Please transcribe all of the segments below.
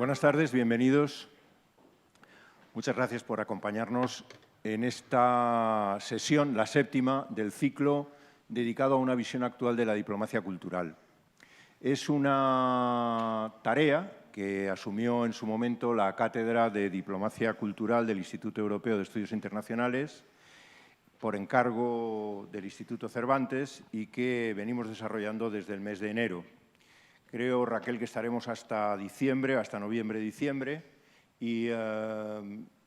Buenas tardes, bienvenidos. Muchas gracias por acompañarnos en esta sesión, la séptima del ciclo dedicado a una visión actual de la diplomacia cultural. Es una tarea que asumió en su momento la Cátedra de Diplomacia Cultural del Instituto Europeo de Estudios Internacionales por encargo del Instituto Cervantes y que venimos desarrollando desde el mes de enero. Creo, Raquel, que estaremos hasta diciembre, hasta noviembre-diciembre, y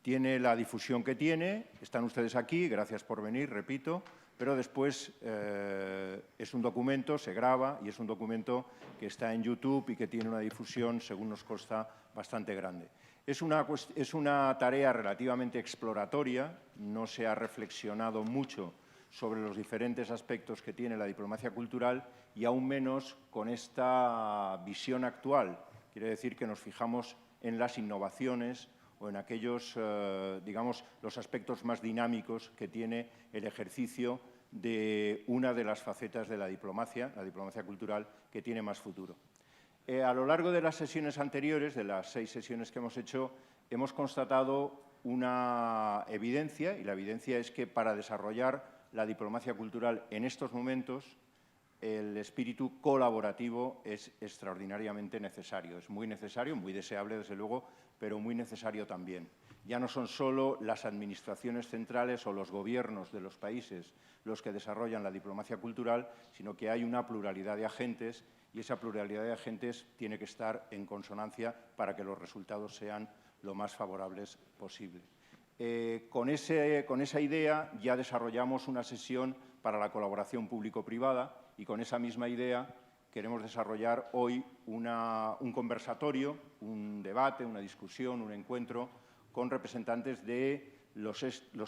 tiene la difusión que tiene. Están ustedes aquí, gracias por venir, repito, pero después es un documento, se graba y es un documento que está en YouTube y que tiene una difusión, según nos consta, bastante grande. Es una tarea relativamente exploratoria, no se ha reflexionado mucho sobre los diferentes aspectos que tiene la diplomacia cultural y aún menos con esta visión actual. Quiere decir que nos fijamos en las innovaciones o en aquellos, digamos, los aspectos más dinámicos que tiene el ejercicio de una de las facetas de la diplomacia cultural, que tiene más futuro. A lo largo de las sesiones anteriores, de las 6 sesiones que hemos hecho, hemos constatado una evidencia, y la evidencia es que para desarrollar la diplomacia cultural en estos momentos, el espíritu colaborativo es extraordinariamente necesario. Es muy necesario, muy deseable, desde luego, pero muy necesario también. Ya no son solo las administraciones centrales o los gobiernos de los países los que desarrollan la diplomacia cultural, sino que hay una pluralidad de agentes y esa pluralidad de agentes tiene que estar en consonancia para que los resultados sean lo más favorables posible. Con esa idea ya desarrollamos una sesión para la colaboración público-privada y con esa misma idea queremos desarrollar hoy un conversatorio, un debate, una discusión, un encuentro con representantes de los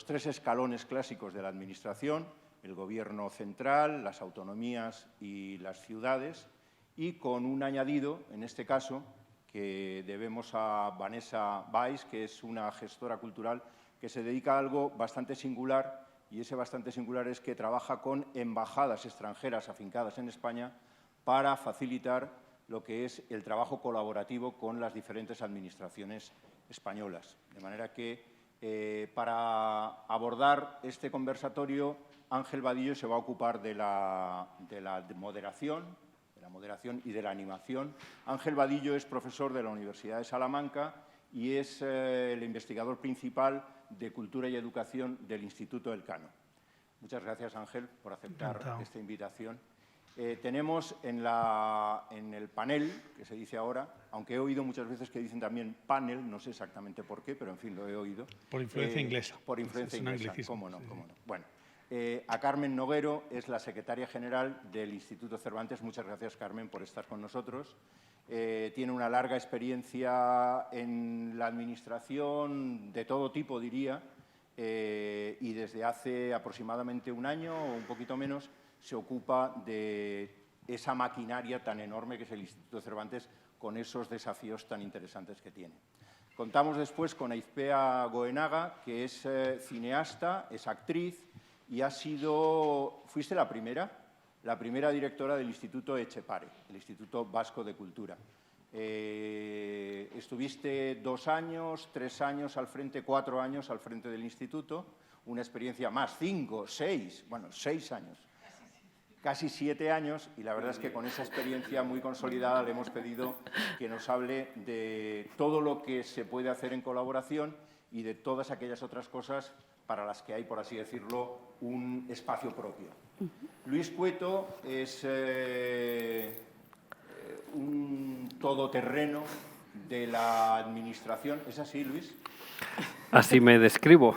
3 escalones clásicos de la Administración, el Gobierno central, las autonomías y las ciudades, y con un añadido, en este caso, que debemos a Vanessa Weiss, que es una gestora cultural que se dedica a algo bastante singular, y ese bastante singular es que trabaja con embajadas extranjeras afincadas en España para facilitar lo que es el trabajo colaborativo con las diferentes administraciones españolas. De manera que para abordar este conversatorio, Ángel Vadillo se va a ocupar de la moderación y de la animación. Ángel Vadillo es profesor de la Universidad de Salamanca y es el investigador principal de Cultura y Educación del Instituto Elcano. Muchas gracias, Ángel, por aceptar esta invitación. Tenemos en el panel, que se dice ahora, aunque he oído muchas veces que dicen también panel, no sé exactamente por qué, pero en fin, lo he oído. Por influencia inglesa. Por influencia inglesa, cómo no, cómo no. Bueno, a Carmen Noguero es la secretaria general del Instituto Cervantes. Muchas gracias, Carmen, por estar con nosotros. Tiene una larga experiencia en la administración de todo tipo, diría, y desde hace aproximadamente un año o un poquito menos se ocupa de esa maquinaria tan enorme que es el Instituto Cervantes con esos desafíos tan interesantes que tiene. Contamos después con Aizpea Goenaga, que es cineasta, es actriz y fuiste la primera directora del Instituto Etxepare, el Instituto Vasco de Cultura. Estuviste 2 años, 3 años al frente, 4 años al frente del instituto, una experiencia más, 5, 6, bueno, 6 años. Casi 7 años, y la verdad es que con esa experiencia muy consolidada le hemos pedido que nos hable de todo lo que se puede hacer en colaboración y de todas aquellas otras cosas para las que hay, por así decirlo, un espacio propio. Luis Cueto es un todoterreno de la Administración. ¿Es así, Luis? Así me describo.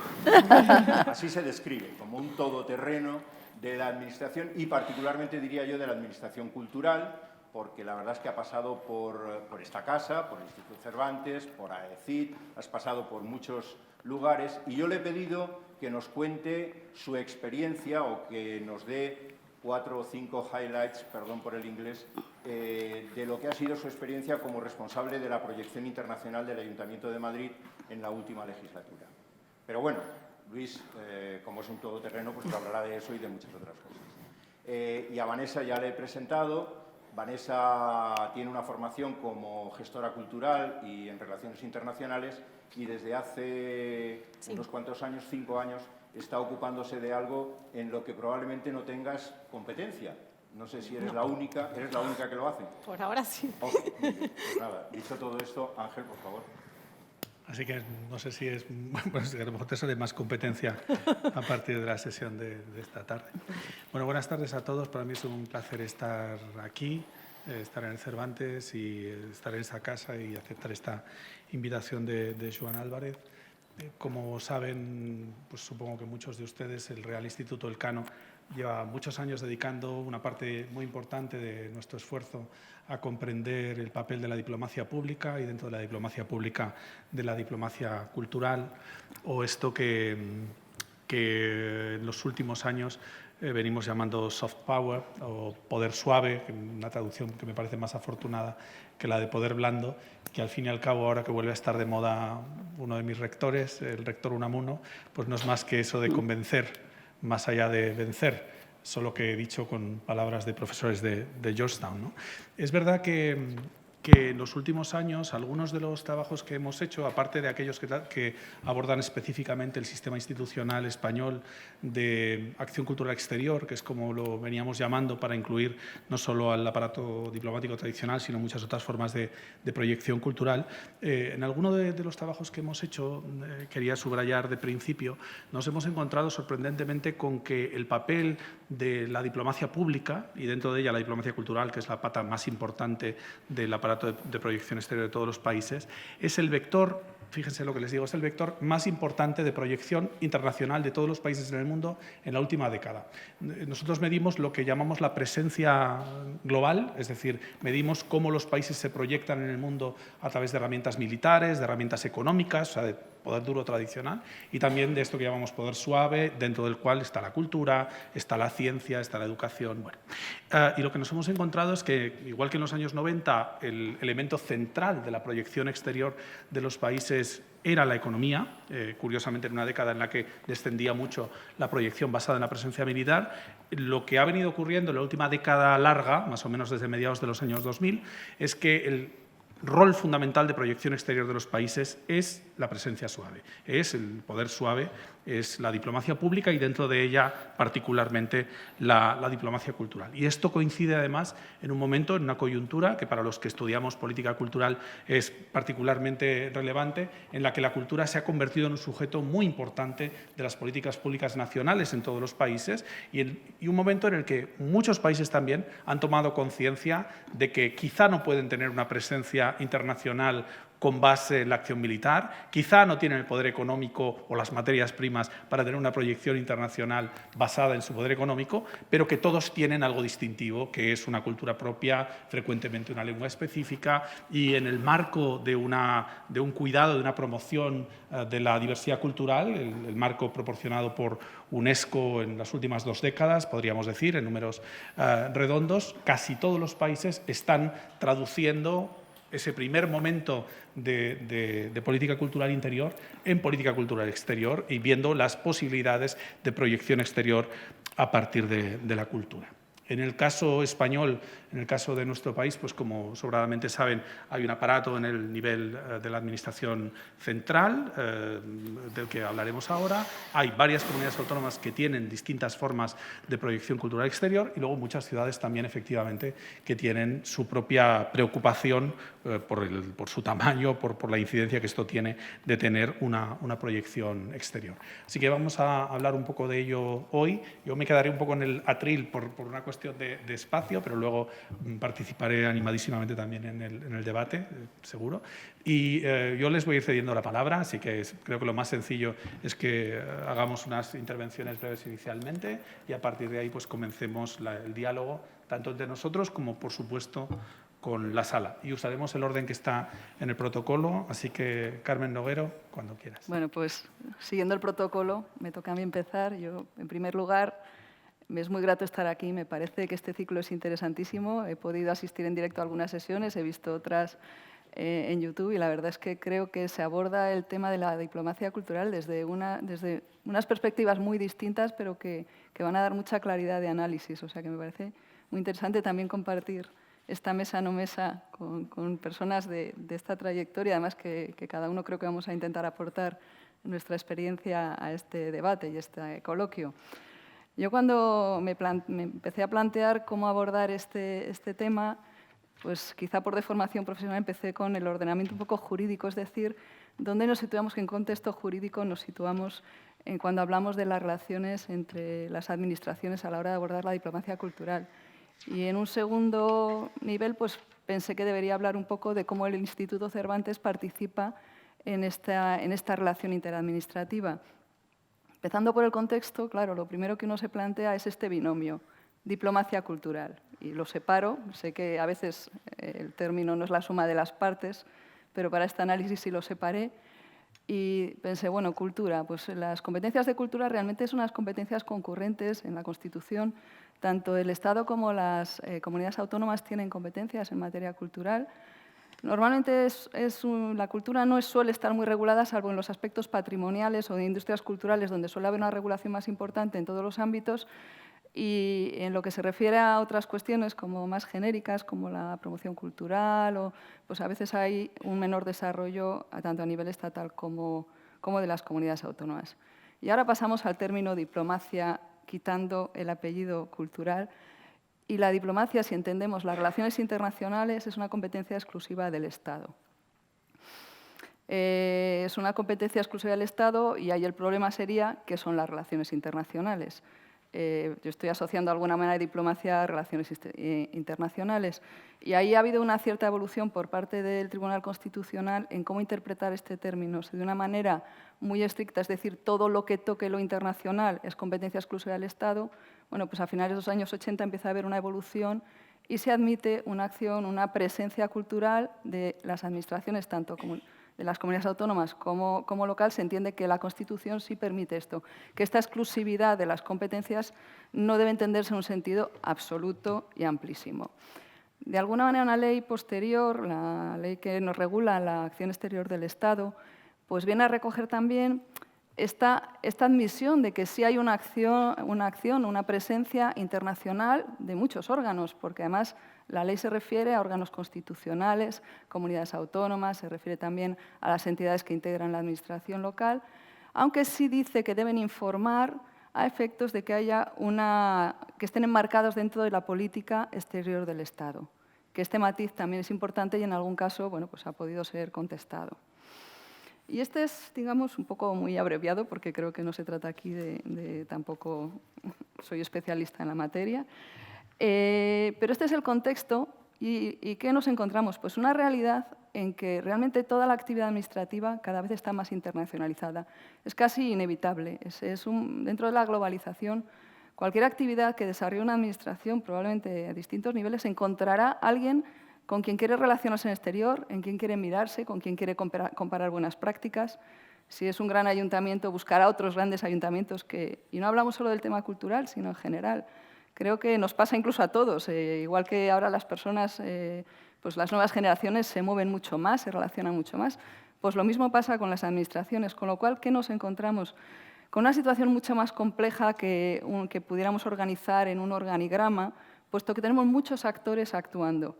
Así se describe, como un todoterreno de la Administración y particularmente, diría yo, de la Administración cultural, porque la verdad es que ha pasado por esta casa, por el Instituto Cervantes, por AECID, has pasado por muchos lugares y yo le he pedido que nos cuente su experiencia o que nos dé 4 o 5 highlights, perdón por el inglés, de lo que ha sido su experiencia como responsable de la proyección internacional del Ayuntamiento de Madrid en la última legislatura. Pero bueno, Luis, como es un todoterreno, pues te hablará de eso y de muchas otras cosas. Y a Vanessa ya le he presentado, Vanessa tiene una formación como gestora cultural y en relaciones internacionales y desde hace unos cuantos años, 5 años, está ocupándose de algo en lo que probablemente no tengas competencia. No sé si eres la única que lo hace. Por ahora sí. Okay. Pues nada, dicho todo esto, Ángel, por favor. Así que no sé si es, pues, a lo mejor te sale más competencia a partir de la sesión de esta tarde. Bueno, buenas tardes a todos. Para mí es un placer estar aquí, estar en el Cervantes y estar en esa casa y aceptar esta invitación de Joan Álvarez. Como saben, pues supongo que muchos de ustedes, el Real Instituto Elcano lleva muchos años dedicando una parte muy importante de nuestro esfuerzo a comprender el papel de la diplomacia pública y dentro de la diplomacia pública de la diplomacia cultural, o esto que en los últimos años venimos llamando soft power o poder suave, una traducción que me parece más afortunada que la de poder blando, que al fin y al cabo, ahora que vuelve a estar de moda uno de mis rectores, el rector Unamuno, pues no es más que eso de convencer más allá de vencer, solo que he dicho con palabras de profesores de Georgetown, ¿no? Es verdad que en los últimos años algunos de los trabajos que hemos hecho, aparte de aquellos que abordan específicamente el sistema institucional español de acción cultural exterior, que es como lo veníamos llamando para incluir no solo al aparato diplomático tradicional, sino muchas otras formas de proyección cultural, en alguno de los trabajos que hemos hecho, quería subrayar de principio, nos hemos encontrado sorprendentemente con que el papel de la diplomacia pública, y dentro de ella la diplomacia cultural, que es la pata más importante del aparato de proyección exterior de todos los países, es el vector, fíjense lo que les digo, es el vector más importante de proyección internacional de todos los países en el mundo en la última década. Nosotros medimos lo que llamamos la presencia global, es decir, medimos cómo los países se proyectan en el mundo a través de herramientas militares, de herramientas económicas, o sea, de poder duro tradicional, y también de esto que llamamos poder suave, dentro del cual está la cultura, está la ciencia, está la educación. Bueno. Y lo que nos hemos encontrado es que, igual que en los años 90, el elemento central de la proyección exterior de los países era la economía, curiosamente en una década en la que descendía mucho la proyección basada en la presencia militar. Lo que ha venido ocurriendo en la última década larga, más o menos desde mediados de los años 2000, es que el rol fundamental de proyección exterior de los países es la presencia suave, es el poder suave, es la diplomacia pública y dentro de ella particularmente la diplomacia cultural. Y esto coincide además en un momento, en una coyuntura que para los que estudiamos política cultural es particularmente relevante, en la que la cultura se ha convertido en un sujeto muy importante de las políticas públicas nacionales en todos los países y un momento en el que muchos países también han tomado conciencia de que quizá no pueden tener una presencia internacional con base en la acción militar, quizá no tienen el poder económico o las materias primas para tener una proyección internacional basada en su poder económico, pero que todos tienen algo distintivo, que es una cultura propia, frecuentemente una lengua específica, y en el marco de un cuidado, de una promoción de la diversidad cultural, el marco proporcionado por UNESCO en las últimas 2 décadas, podríamos decir, en números redondos, casi todos los países están traduciendo ese primer momento de política cultural interior en política cultural exterior y viendo las posibilidades de proyección exterior a partir de la cultura. En el caso español, en el caso de nuestro país, pues como sobradamente saben, hay un aparato en el nivel de la administración central, del que hablaremos ahora. Hay varias comunidades autónomas que tienen distintas formas de proyección cultural exterior y luego muchas ciudades también, efectivamente, que tienen su propia preocupación por su tamaño, por la incidencia que esto tiene de tener una proyección exterior. Así que vamos a hablar un poco de ello hoy. Yo me quedaré un poco en el atril por una cuestión de espacio, pero luego participaré animadísimamente también en el debate, seguro. Y yo les voy a ir cediendo la palabra, así que creo que lo más sencillo es que hagamos unas intervenciones breves inicialmente y a partir de ahí pues comencemos el diálogo, tanto entre nosotros como, por supuesto, con la sala. Y usaremos el orden que está en el protocolo, así que, Carmen Noguero, cuando quieras. Bueno, pues siguiendo el protocolo, me toca a mí empezar. Yo, en primer lugar, me es muy grato estar aquí. Me parece que este ciclo es interesantísimo. He podido asistir en directo a algunas sesiones, he visto otras en YouTube y la verdad es que creo que se aborda el tema de la diplomacia cultural desde unas perspectivas muy distintas, pero que van a dar mucha claridad de análisis. O sea que me parece muy interesante también compartir esta mesa no mesa con personas de esta trayectoria, además que cada uno creo que vamos a intentar aportar nuestra experiencia a este debate y este coloquio. Yo cuando me empecé a plantear cómo abordar este tema, pues quizá por deformación profesional empecé con el ordenamiento un poco jurídico, es decir, dónde nos situamos, en contexto jurídico nos situamos cuando hablamos de las relaciones entre las administraciones a la hora de abordar la diplomacia cultural. Y en un segundo nivel, pues pensé que debería hablar un poco de cómo el Instituto Cervantes participa en esta relación interadministrativa. Empezando por el contexto, claro, lo primero que uno se plantea es este binomio, diplomacia cultural. Y lo separo, sé que a veces el término no es la suma de las partes, pero para este análisis sí lo separé. Y pensé, bueno, cultura, pues las competencias de cultura realmente son unas competencias concurrentes en la Constitución. Tanto el Estado como las comunidades autónomas tienen competencias en materia cultural. Normalmente la cultura no suele estar muy regulada, salvo en los aspectos patrimoniales o de industrias culturales, donde suele haber una regulación más importante en todos los ámbitos. Y en lo que se refiere a otras cuestiones como más genéricas, como la promoción cultural, pues a veces hay un menor desarrollo tanto a nivel estatal como de las comunidades autónomas. Y ahora pasamos al término diplomacia, quitando el apellido cultural. Y la diplomacia, si entendemos las relaciones internacionales, es una competencia exclusiva del Estado. Es una competencia exclusiva del Estado y ahí el problema sería qué son las relaciones internacionales. Yo estoy asociando de alguna manera diplomacia a relaciones internacionales. Y ahí ha habido una cierta evolución por parte del Tribunal Constitucional en cómo interpretar este término. De una manera muy estricta, es decir, todo lo que toque lo internacional es competencia exclusiva del Estado. Bueno, pues a finales de los años 80 empieza a haber una evolución y se admite una acción, una presencia cultural de las administraciones, tanto como de las comunidades autónomas como local. Se entiende que la Constitución sí permite esto, que esta exclusividad de las competencias no debe entenderse en un sentido absoluto y amplísimo. De alguna manera, una ley posterior, la ley que nos regula la acción exterior del Estado, pues viene a recoger también esta admisión de que sí hay una acción, una presencia internacional de muchos órganos, porque además la ley se refiere a órganos constitucionales, comunidades autónomas, se refiere también a las entidades que integran la administración local, aunque sí dice que deben informar a efectos de que haya que estén enmarcados dentro de la política exterior del Estado, que este matiz también es importante y en algún caso bueno, pues ha podido ser contestado. Y este es, digamos, un poco muy abreviado, porque creo que no se trata aquí tampoco soy especialista en la materia. Pero este es el contexto. ¿Y qué nos encontramos? Pues una realidad en que realmente toda la actividad administrativa cada vez está más internacionalizada. Es casi inevitable. Dentro de la globalización, cualquier actividad que desarrolle una administración, probablemente a distintos niveles, encontrará a alguien con quien quiere relacionarse en el exterior, en quien quiere mirarse, con quien quiere comparar buenas prácticas. Si es un gran ayuntamiento, buscará otros grandes ayuntamientos y no hablamos solo del tema cultural, sino en general. Creo que nos pasa incluso a todos, igual que ahora las personas, pues las nuevas generaciones se mueven mucho más, se relacionan mucho más, pues lo mismo pasa con las administraciones, con lo cual, ¿qué nos encontramos? Con una situación mucho más compleja que pudiéramos organizar en un organigrama, puesto que tenemos muchos actores actuando.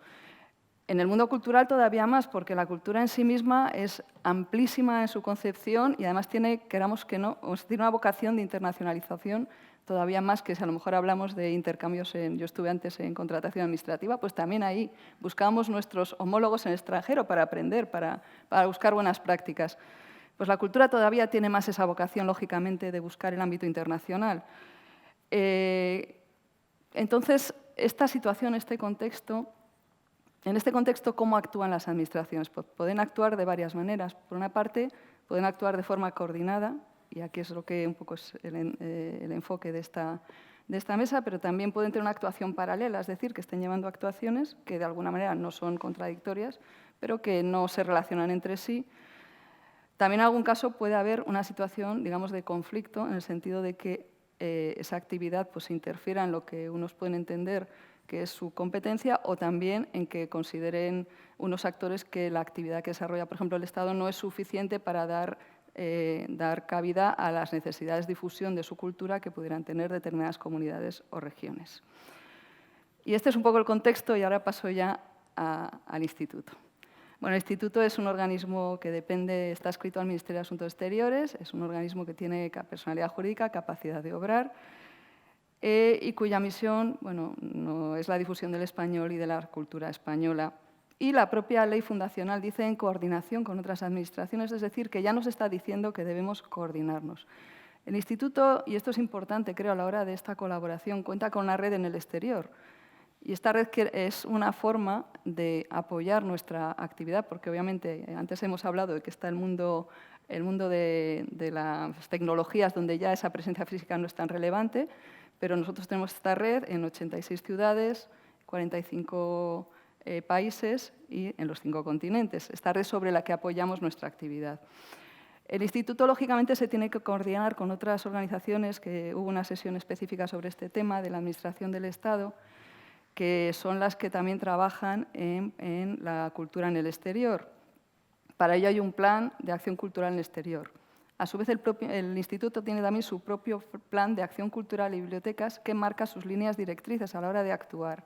En el mundo cultural todavía más, porque la cultura en sí misma es amplísima en su concepción y además tiene, queramos que no, tiene una vocación de internacionalización todavía más, que si a lo mejor hablamos de intercambios, yo estuve antes en contratación administrativa, pues también ahí buscábamos nuestros homólogos en el extranjero para aprender, para buscar buenas prácticas. Pues la cultura todavía tiene más esa vocación, lógicamente, de buscar el ámbito internacional. Entonces, esta situación, este contexto, en este contexto, ¿cómo actúan las administraciones? Pues pueden actuar de varias maneras. Por una parte, pueden actuar de forma coordinada, y aquí es lo que un poco es el enfoque de esta mesa, pero también pueden tener una actuación paralela, es decir, que estén llevando actuaciones que de alguna manera no son contradictorias, pero que no se relacionan entre sí. También en algún caso puede haber una situación, digamos, de conflicto, en el sentido de que esa actividad pues, interfiera en lo que unos pueden entender que es su competencia, o también en que consideren unos actores que la actividad que desarrolla, por ejemplo, el Estado no es suficiente para dar cabida a las necesidades de difusión de su cultura que pudieran tener determinadas comunidades o regiones. Y este es un poco el contexto y ahora paso ya al instituto. Bueno, el instituto es un organismo que depende, está adscrito al Ministerio de Asuntos Exteriores, es un organismo que tiene personalidad jurídica, capacidad de obrar y cuya misión no es la difusión del español y de la cultura española. Y la propia ley fundacional dice en coordinación con otras administraciones, es decir, que ya nos está diciendo que debemos coordinarnos. El instituto, y esto es importante creo a la hora de esta colaboración, cuenta con una red en el exterior. Y esta red es una forma de apoyar nuestra actividad, porque obviamente antes hemos hablado de que está el mundo de las tecnologías, donde ya esa presencia física no es tan relevante, pero nosotros tenemos esta red en 86 ciudades, 45 países y en los 5 continentes. Esta red sobre la que apoyamos nuestra actividad. El instituto, lógicamente, se tiene que coordinar con otras organizaciones, que hubo una sesión específica sobre este tema de la Administración del Estado, que son las que también trabajan en la cultura en el exterior. Para ello hay un plan de acción cultural en el exterior. A su vez, el instituto tiene también su propio plan de acción cultural y bibliotecas que marca sus líneas directrices a la hora de actuar.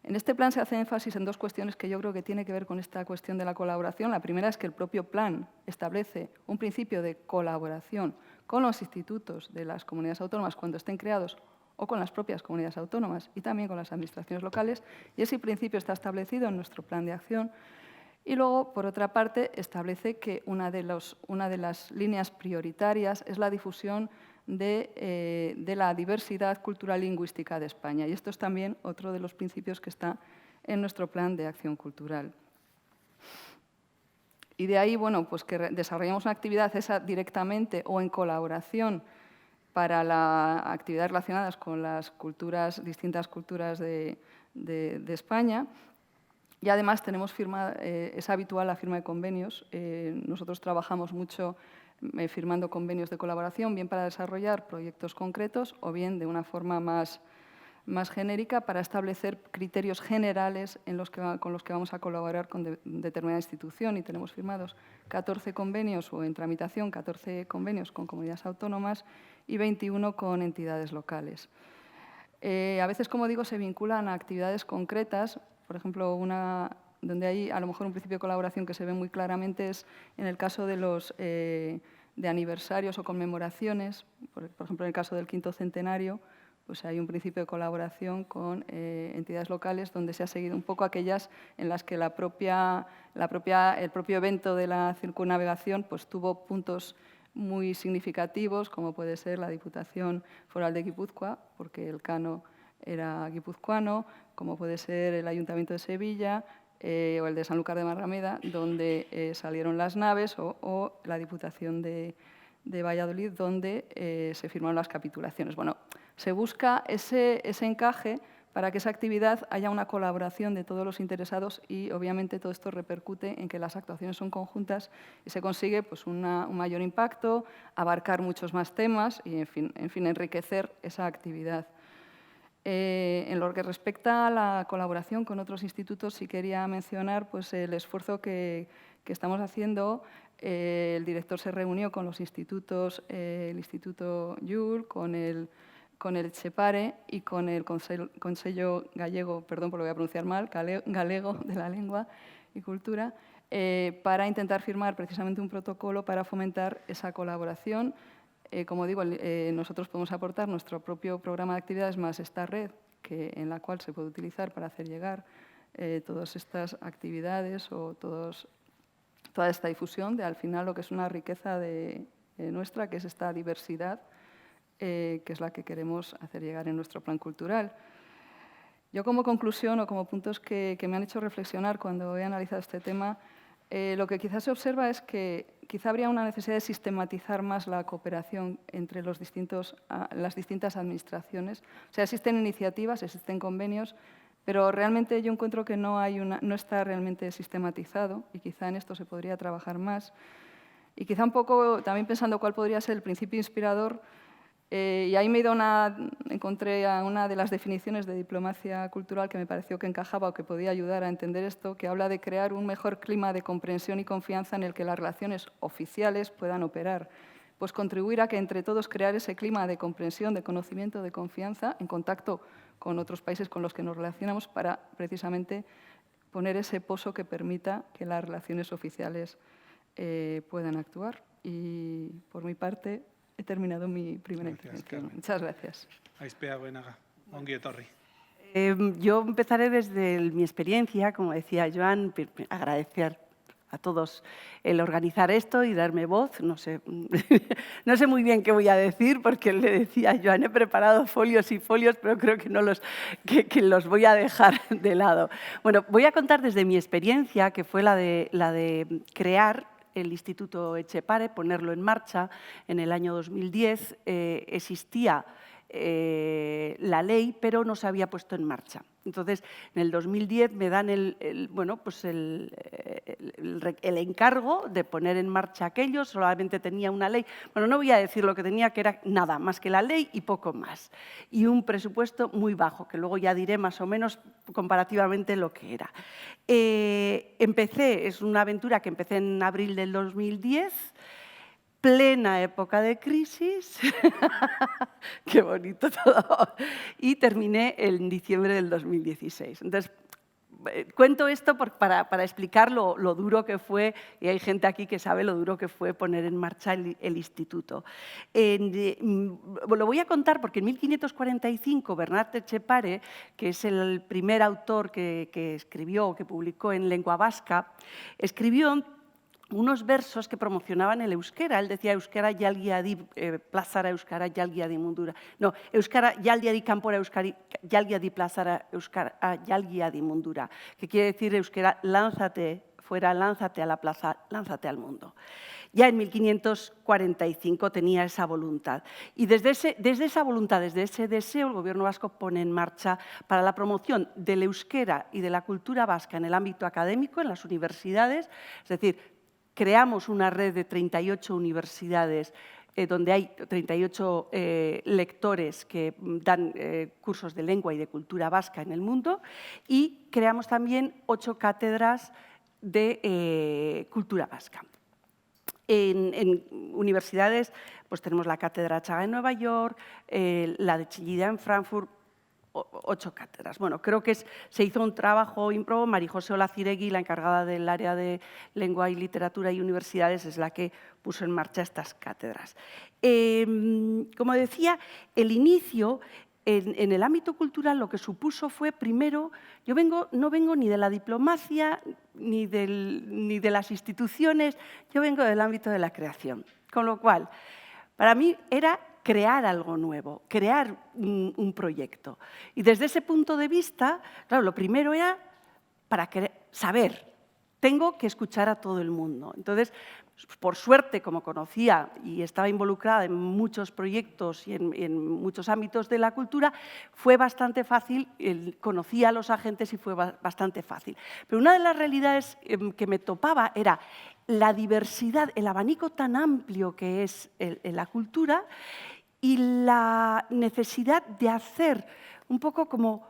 En este plan se hace énfasis en 2 cuestiones que yo creo que tienen que ver con esta cuestión de la colaboración. La primera es que el propio plan establece un principio de colaboración con los institutos de las comunidades autónomas cuando estén creados o con las propias comunidades autónomas y también con las administraciones locales, y ese principio está establecido en nuestro plan de acción. Y luego, por otra parte, establece que una de las líneas prioritarias es la difusión de la diversidad cultural y lingüística de España. Y esto es también otro de los principios que está en nuestro plan de acción cultural. Y de ahí, pues que desarrollamos una actividad esa directamente o en colaboración para las actividades relacionadas con las distintas culturas de España. Y además tenemos es habitual la firma de convenios. Nosotros trabajamos mucho firmando convenios de colaboración, bien para desarrollar proyectos concretos o bien de una forma más genérica para establecer criterios generales con los que vamos a colaborar con determinada institución. Y tenemos firmados 14 convenios o en tramitación 14 convenios con comunidades autónomas y 21 con entidades locales. A veces, como digo, se vinculan a actividades concretas. Por ejemplo, donde hay a lo mejor un principio de colaboración que se ve muy claramente es en el caso de los de aniversarios o conmemoraciones. Por ejemplo, en el caso del 5º centenario, pues hay un principio de colaboración con entidades locales donde se ha seguido un poco aquellas en las que el propio evento de la circunnavegación pues, tuvo puntos muy significativos, como puede ser la Diputación Foral de Guipúzcoa, porque el cano era guipuzcoano, como puede ser el Ayuntamiento de Sevilla o el de Sanlúcar de Barrameda, donde salieron las naves, o la Diputación de Valladolid, donde se firmaron las capitulaciones. Bueno, se busca ese encaje para que esa actividad haya una colaboración de todos los interesados y, obviamente, todo esto repercute en que las actuaciones son conjuntas y se consigue pues, un mayor impacto, abarcar muchos más temas y, en fin, enriquecer esa actividad. En lo que respecta a la colaboración con otros institutos, sí quería mencionar pues, el esfuerzo que estamos haciendo. El director se reunió con los institutos, el Instituto Llull, con el Etxepare y con el Consello Gallego, perdón por lo voy a pronunciar mal, Galego de la Lengua y Cultura, para intentar firmar precisamente un protocolo para fomentar esa colaboración. Como digo, nosotros podemos aportar nuestro propio programa de actividades más esta red en la cual se puede utilizar para hacer llegar todas estas actividades o toda esta difusión de, al final, lo que es una riqueza nuestra, que es esta diversidad, que es la que queremos hacer llegar en nuestro plan cultural. Yo, como conclusión o como puntos que me han hecho reflexionar cuando he analizado este tema, lo que quizás se observa es que quizá habría una necesidad de sistematizar más la cooperación entre las distintas administraciones. O sea, existen iniciativas, existen convenios, pero realmente yo encuentro que no está realmente sistematizado y quizá en esto se podría trabajar más. Y quizá un poco también pensando cuál podría ser el principio inspirador, y ahí encontré a una de las definiciones de diplomacia cultural que me pareció que encajaba o que podía ayudar a entender esto, que habla de crear un mejor clima de comprensión y confianza en el que las relaciones oficiales puedan operar, pues contribuir a que entre todos crear ese clima de comprensión, de conocimiento, de confianza, en contacto con otros países con los que nos relacionamos para precisamente poner ese pozo que permita que las relaciones oficiales puedan actuar. Y por mi parte he terminado mi primera intervención. Carmen. Muchas gracias. Aizpea Goenaga, ongi etorri. Yo empezaré desde mi experiencia, como decía Joan, agradecer a todos el organizar esto y darme voz. No sé, no sé muy bien qué voy a decir, porque le decía a Joan, he preparado folios y folios, pero creo que, que los voy a dejar de lado. Bueno, voy a contar desde mi experiencia, que fue la de crear el Instituto Etxepare, ponerlo en marcha en el año 2010. Existía la ley, pero no se había puesto en marcha. Entonces, en el 2010 me dan el encargo de poner en marcha aquello. Solamente tenía una ley. Bueno, no voy a decir lo que tenía, que era nada más que la ley y poco más. Y un presupuesto muy bajo, que luego ya diré más o menos comparativamente lo que era. Es una aventura que empecé en abril del 2010, plena época de crisis, qué bonito todo, y terminé en diciembre del 2016. Entonces, cuento esto para explicar lo duro que fue, y hay gente aquí que sabe lo duro que fue poner en marcha el instituto. Lo voy a contar porque en 1545 Bernat Etxepare, que es el primer autor que escribió, que publicó en lengua vasca, escribió unos versos que promocionaban el euskera. Él decía euskara jalgiadi plazara euskara jalgiadi mundura. No, euskara jalgiadi kanpora euskari jalgiadi plazara euskara jalgiadi mundura, que quiere decir euskera lánzate fuera, lánzate a la plaza, lánzate al mundo. Ya en 1545 tenía esa voluntad. Y desde esa voluntad, desde ese deseo, el Gobierno vasco pone en marcha para la promoción del euskera y de la cultura vasca en el ámbito académico, en las universidades, es decir, creamos una red de 38 universidades donde hay 38 lectores que dan cursos de lengua y de cultura vasca en el mundo, y creamos también 8 cátedras de cultura vasca. En universidades pues tenemos la Cátedra Chaga en Nueva York, la de Chillida en Frankfurt, 8 cátedras. Bueno, creo que se hizo un trabajo ímprobo. María José Olaciregui, la encargada del área de lengua y literatura y universidades, es la que puso en marcha estas cátedras. Como decía, el inicio en el ámbito cultural lo que supuso fue, primero, yo no vengo ni de la diplomacia ni de las instituciones, yo vengo del ámbito de la creación. Con lo cual, para mí era crear algo nuevo, crear un proyecto. Y desde ese punto de vista, claro, lo primero era para saber, tengo que escuchar a todo el mundo. Entonces, por suerte, como conocía y estaba involucrada en muchos proyectos y en muchos ámbitos de la cultura, fue bastante fácil, conocía a los agentes y fue bastante fácil. Pero una de las realidades que me topaba era la diversidad, el abanico tan amplio que es la cultura, y la necesidad de hacer un poco como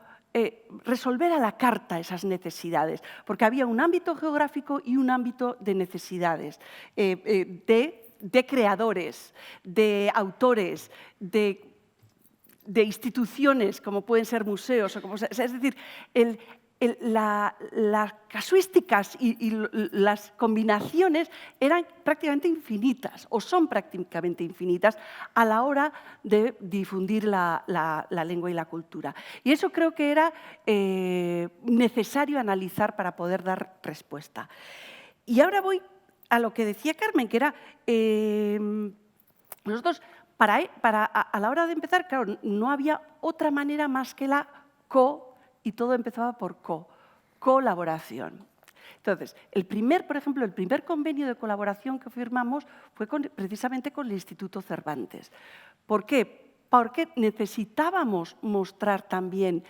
resolver a la carta esas necesidades, porque había un ámbito geográfico y un ámbito de necesidades, de creadores, de autores, de instituciones, como pueden ser museos, es decir, las casuísticas y las combinaciones eran prácticamente infinitas, o son prácticamente infinitas, a la hora de difundir la lengua y la cultura. Y eso creo que era necesario analizar para poder dar respuesta. Y ahora voy a lo que decía Carmen, que era, nosotros, a la hora de empezar, claro, no había otra manera más que la y todo empezaba por colaboración. Entonces, por ejemplo, el primer convenio de colaboración que firmamos fue precisamente con el Instituto Cervantes. ¿Por qué? Porque necesitábamos mostrar también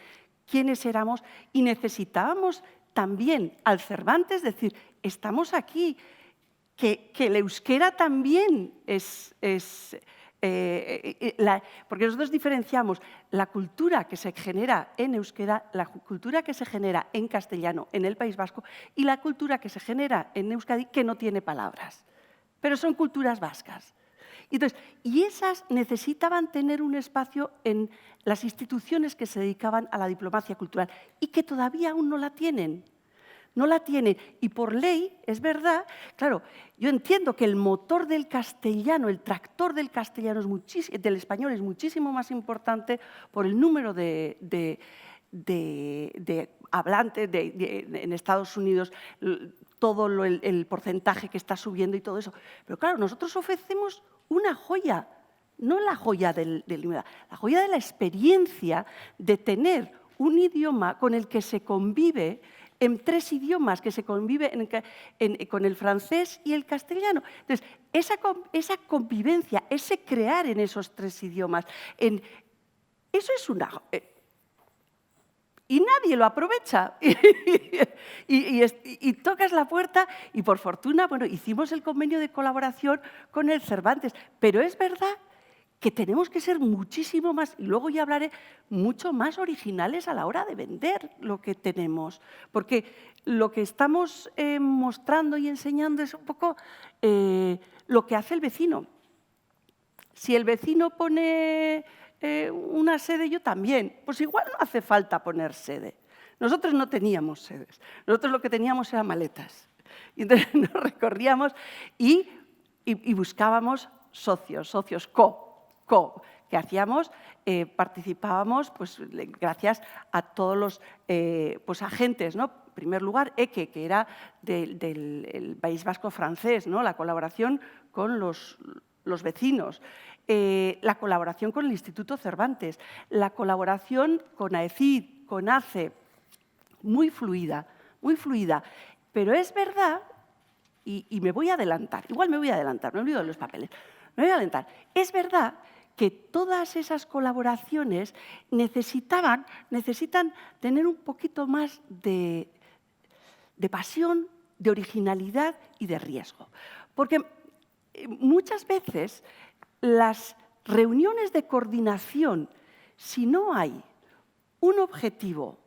quiénes éramos y necesitábamos también al Cervantes decir, estamos aquí, que el euskera también porque nosotros diferenciamos la cultura que se genera en euskera, la cultura que se genera en castellano en el País Vasco y la cultura que se genera en Euskadi que no tiene palabras, pero son culturas vascas. Y esas necesitaban tener un espacio en las instituciones que se dedicaban a la diplomacia cultural y que todavía aún no la tienen. No la tienen. Y por ley, es verdad, claro, yo entiendo que el motor del castellano, el tractor del castellano, del español es muchísimo más importante por el número de hablantes en Estados Unidos, todo el porcentaje que está subiendo y todo eso. Pero claro, nosotros ofrecemos una joya, no la joya la joya de la experiencia de tener un idioma con el que se convive en 3 idiomas, que se convive con el francés y el castellano. Entonces, esa convivencia, ese crear en esos 3 idiomas, eso es una... y nadie lo aprovecha. y tocas la puerta y, por fortuna, bueno, hicimos el convenio de colaboración con el Cervantes. Pero es verdad que tenemos que ser muchísimo más, y luego ya hablaré, mucho más originales a la hora de vender lo que tenemos. Porque lo que estamos mostrando y enseñando es un poco lo que hace el vecino. Si el vecino pone una sede, yo también. Pues igual no hace falta poner sede. Nosotros no teníamos sedes. Nosotros lo que teníamos eran maletas. Y entonces nos recorríamos y buscábamos socios que hacíamos, participábamos pues, gracias a todos los pues, agentes, ¿no? En primer lugar, EQE, que era del País Vasco francés, ¿no? La colaboración con los vecinos, la colaboración con el Instituto Cervantes, la colaboración con AECID, con ACE, muy fluida, muy fluida. Pero es verdad, y me voy a adelantar, igual me voy a adelantar, me olvido de los papeles, me voy a adelantar, es verdad que todas esas colaboraciones necesitan tener un poquito más de pasión, de originalidad y de riesgo. Porque muchas veces las reuniones de coordinación, si no hay un objetivo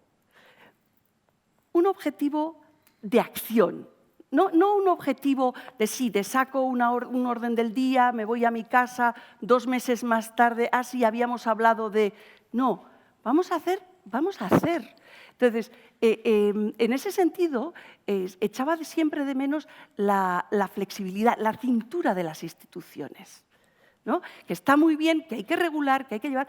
de acción, no un objetivo de sí, de saco un orden del día, me voy a mi casa, 2 meses más tarde, sí, habíamos hablado de... No, vamos a hacer. Entonces, en ese sentido, echaba siempre de menos la flexibilidad, la cintura de las instituciones, ¿no? Que está muy bien, que hay que regular, que hay que llevar,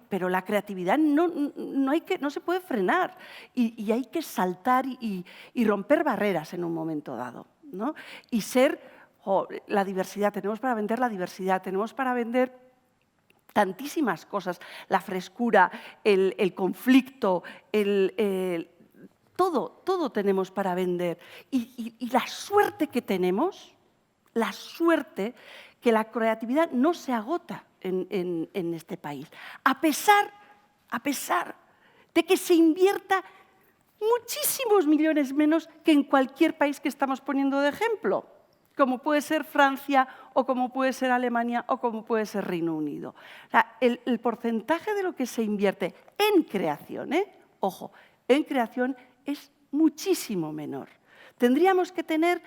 pero la creatividad no se puede frenar y hay que saltar y romper barreras en un momento dado, ¿no? Y ser la diversidad, tenemos para vender la diversidad, tenemos para vender tantísimas cosas, la frescura, el conflicto, todo tenemos para vender. Y la suerte que tenemos, que la creatividad no se agota en este país, a pesar de que se invierta muchísimos millones menos que en cualquier país que estamos poniendo de ejemplo, como puede ser Francia o como puede ser Alemania o como puede ser Reino Unido. O sea, el porcentaje de lo que se invierte en creación, ojo, en creación es muchísimo menor. Tendríamos que tener...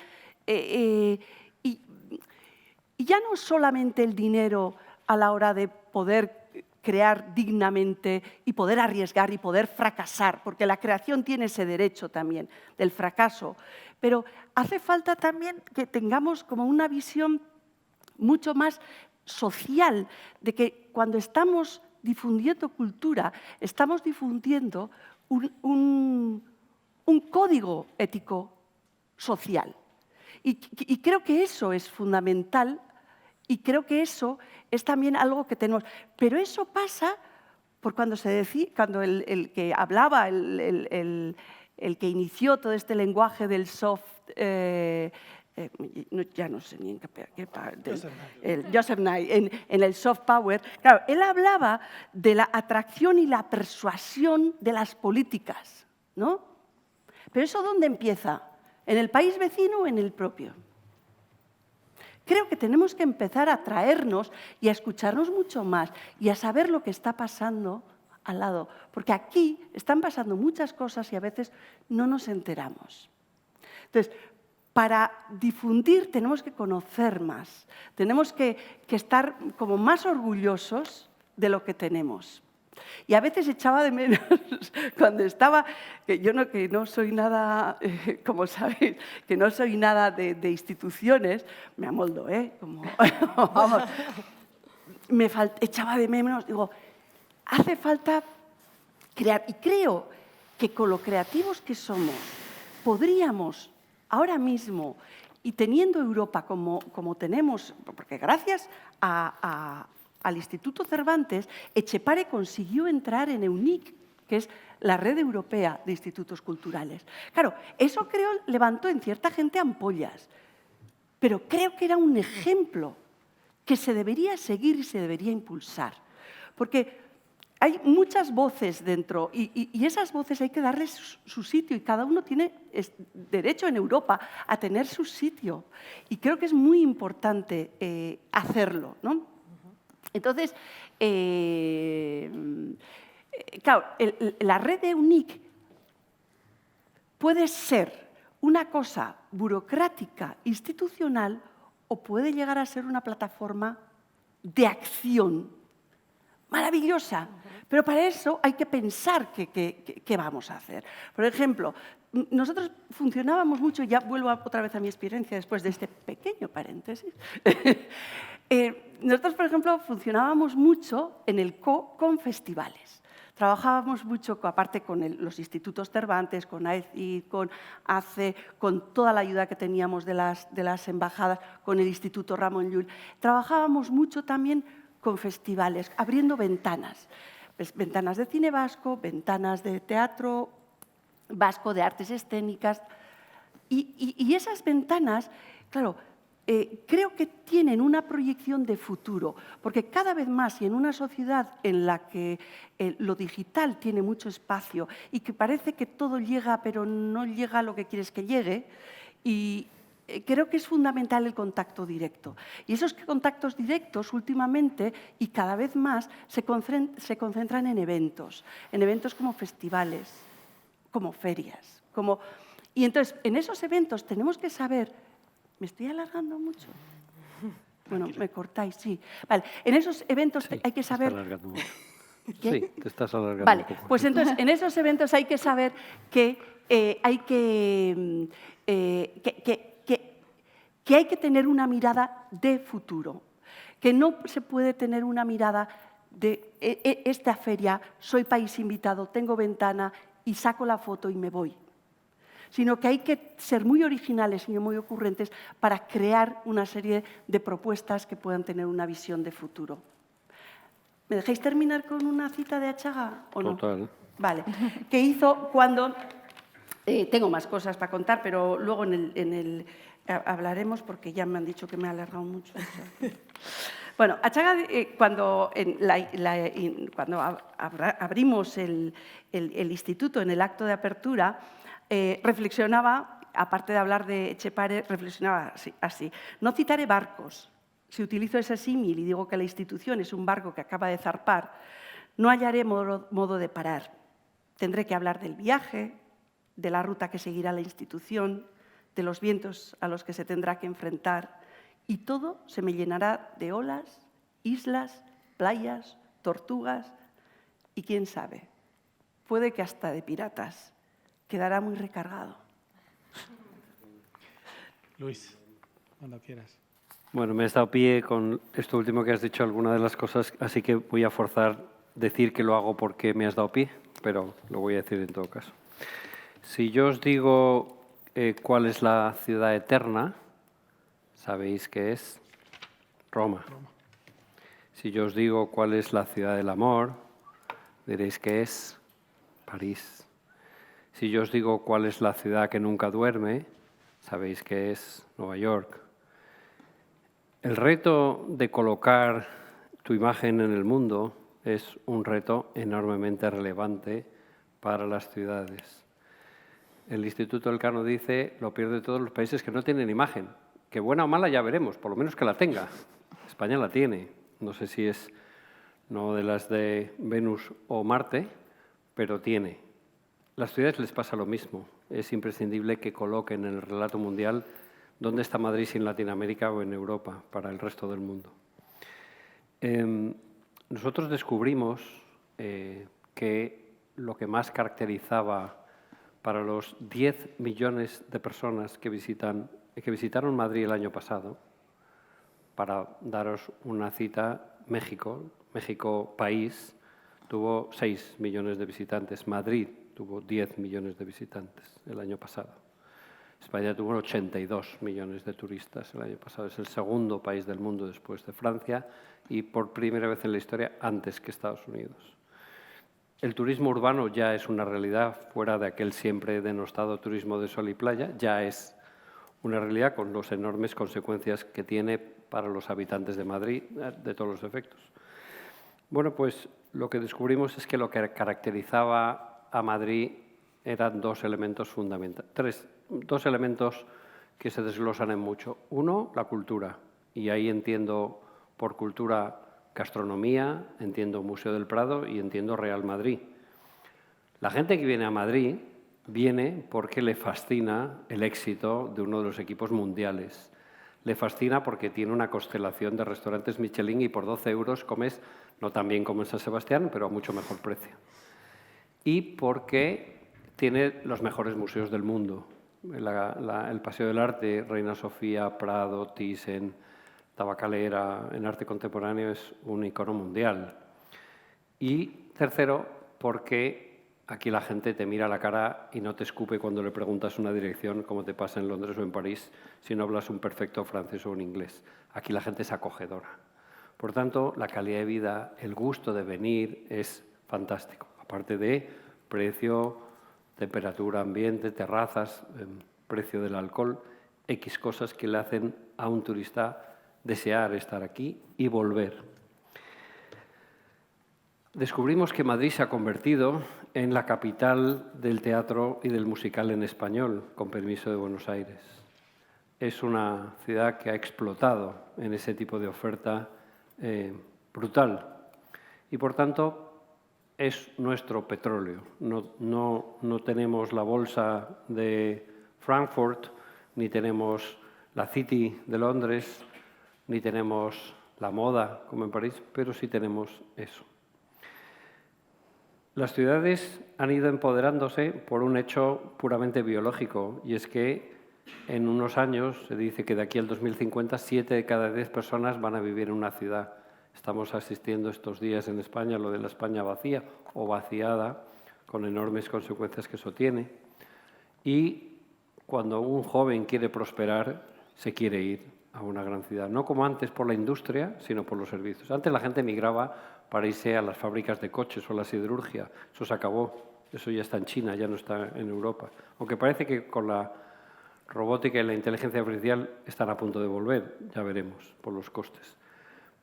Y ya no solamente el dinero a la hora de poder crear dignamente y poder arriesgar y poder fracasar, porque la creación tiene ese derecho también del fracaso, pero hace falta también que tengamos como una visión mucho más social de que cuando estamos difundiendo cultura, estamos difundiendo un código ético social. Y creo que eso es fundamental y creo que eso es también algo que tenemos. Pero eso pasa por cuando el que hablaba, el que inició todo este lenguaje del soft, ya no sé ni en qué parte, Joseph Nye, en el soft power. Claro, él hablaba de la atracción y la persuasión de las políticas, ¿no? Pero ¿eso dónde empieza? ¿En el país vecino o en el propio? Creo que tenemos que empezar a atraernos y a escucharnos mucho más y a saber lo que está pasando al lado, porque aquí están pasando muchas cosas y a veces no nos enteramos. Entonces, para difundir tenemos que conocer más, tenemos que estar como más orgullosos de lo que tenemos. Y a veces echaba de menos cuando estaba, que no soy nada, como sabéis, que no soy nada de instituciones, me amoldo, como, vamos, echaba de menos, digo, hace falta crear. Y creo que con lo creativos que somos, podríamos ahora mismo, y teniendo Europa como tenemos, porque gracias al Instituto Cervantes, Etxepare consiguió entrar en EUNIC, que es la red europea de institutos culturales. Claro, eso creo levantó en cierta gente ampollas, pero creo que era un ejemplo que se debería seguir y se debería impulsar. Porque hay muchas voces dentro y esas voces hay que darles su sitio y cada uno tiene derecho en Europa a tener su sitio. Y creo que es muy importante hacerlo, ¿no? Entonces, claro, la red de EUNIC puede ser una cosa burocrática, institucional, o puede llegar a ser una plataforma de acción maravillosa. Pero para eso hay que pensar qué vamos a hacer. Por ejemplo, nosotros funcionábamos mucho, ya vuelvo otra vez a mi experiencia después de este pequeño paréntesis. Nosotros, por ejemplo, funcionábamos mucho en el con festivales. Trabajábamos mucho, aparte con los institutos Cervantes, con AECID, con ACE, con toda la ayuda que teníamos de las embajadas, con el Instituto Ramon Llull. Trabajábamos mucho también con festivales, abriendo ventanas. Ventanas de cine vasco, ventanas de teatro vasco, de artes escénicas. Y esas ventanas, claro, creo que tienen una proyección de futuro, porque cada vez más, y en una sociedad en la que lo digital tiene mucho espacio y que parece que todo llega, pero no llega a lo que quieres que llegue, y creo que es fundamental el contacto directo. Y esos contactos directos, últimamente, y cada vez más, se concentran en eventos como festivales, como ferias. Y entonces, en esos eventos tenemos que saber... ¿Me estoy alargando mucho? Bueno, me cortáis, sí. Vale, en esos eventos Sí, hay que saber... Te estás alargando mucho. ¿Qué? Sí, te estás alargando Vale, un poco. pues entonces en esos eventos hay que saber que hay que tener una mirada de futuro, que no se puede tener una mirada de esta feria, soy país invitado, tengo ventana y saco la foto y me voy, sino que hay que ser muy originales y muy ocurrentes para crear una serie de propuestas que puedan tener una visión de futuro. ¿Me dejáis terminar con una cita de Achaga o no? Total. Vale. Que hizo cuando... tengo más cosas para contar, pero luego hablaremos porque ya me han dicho que me he alargado mucho. Bueno, Achaga, cuando abrimos el instituto en el acto de apertura, reflexionaba, aparte de hablar de Etxepare, reflexionaba así. No citaré barcos. Si utilizo ese símil y digo que la institución es un barco que acaba de zarpar, no hallaré modo de parar. Tendré que hablar del viaje, de la ruta que seguirá la institución, de los vientos a los que se tendrá que enfrentar, y todo se me llenará de olas, islas, playas, tortugas y, quién sabe, puede que hasta de piratas. Quedará muy recargado. Luis, cuando quieras. Bueno, me he estado pie con esto último que has dicho, alguna de las cosas, así que voy a forzar decir que lo hago porque me has dado pie, pero lo voy a decir en todo caso. Si yo os digo cuál es la ciudad eterna, sabéis que es Roma. Si yo os digo cuál es la ciudad del amor, diréis que es París. Si yo os digo cuál es la ciudad que nunca duerme, sabéis que es Nueva York. El reto de colocar tu imagen en el mundo es un reto enormemente relevante para las ciudades. El Instituto Elcano dice, lo peor de todos los países que no tienen imagen, que buena o mala ya veremos, por lo menos que la tenga. España la tiene, no sé si es no de las de Venus o Marte, pero tiene. Las ciudades les pasa lo mismo. Es imprescindible que coloquen en el relato mundial ¿Dónde está Madrid sin Latinoamérica o en Europa para el resto del mundo? Nosotros descubrimos que lo que más caracterizaba para los 10 millones de personas que visitaron Madrid el año pasado, para daros una cita, México país, tuvo 6 millones de visitantes. Madrid tuvo 10 millones de visitantes el año pasado. España tuvo 82 millones de turistas el año pasado. Es el segundo país del mundo después de Francia y por primera vez en la historia antes que Estados Unidos. El turismo urbano ya es una realidad, fuera de aquel siempre denostado turismo de sol y playa, ya es una realidad con las enormes consecuencias que tiene para los habitantes de Madrid, de todos los efectos. Bueno, pues lo que descubrimos es que lo que caracterizaba a Madrid eran dos elementos fundamentales, dos elementos que se desglosan en mucho. Uno, la cultura, y ahí entiendo por cultura gastronomía, entiendo Museo del Prado y entiendo Real Madrid. La gente que viene a Madrid viene porque le fascina el éxito de uno de los equipos mundiales. Le fascina porque tiene una constelación de restaurantes Michelin y por 12 euros comes, no tan bien como en San Sebastián, pero a mucho mejor precio. Y porque tiene los mejores museos del mundo. El Paseo del Arte, Reina Sofía, Prado, Thyssen, Tabacalera, en arte contemporáneo es un icono mundial. Y tercero, porque aquí la gente te mira a la cara y no te escupe cuando le preguntas una dirección, como te pasa en Londres o en París, si no hablas un perfecto francés o un inglés. Aquí la gente es acogedora. Por tanto, la calidad de vida, el gusto de venir es fantástico. Aparte de precio, temperatura, ambiente, terrazas, precio del alcohol, X cosas que le hacen a un turista desear estar aquí y volver. Descubrimos que Madrid se ha convertido en la capital del teatro y del musical en español, con permiso de Buenos Aires. Es una ciudad que ha explotado en ese tipo de oferta brutal y, por tanto, es nuestro petróleo. No tenemos la bolsa de Frankfurt, ni tenemos la City de Londres, ni tenemos la moda como en París, pero sí tenemos eso. Las ciudades han ido empoderándose por un hecho puramente biológico, y es que en unos años se dice que de aquí al 2050 7 de cada 10 personas van a vivir en una ciudad. Estamos asistiendo estos días en España a lo de la España vacía o vaciada, con enormes consecuencias que eso tiene. Y cuando un joven quiere prosperar, se quiere ir a una gran ciudad. No como antes por la industria, sino por los servicios. Antes la gente migraba para irse a las fábricas de coches o a la siderurgia. Eso se acabó. Eso ya está en China, ya no está en Europa. Aunque parece que con la robótica y la inteligencia artificial están a punto de volver. Ya veremos por los costes.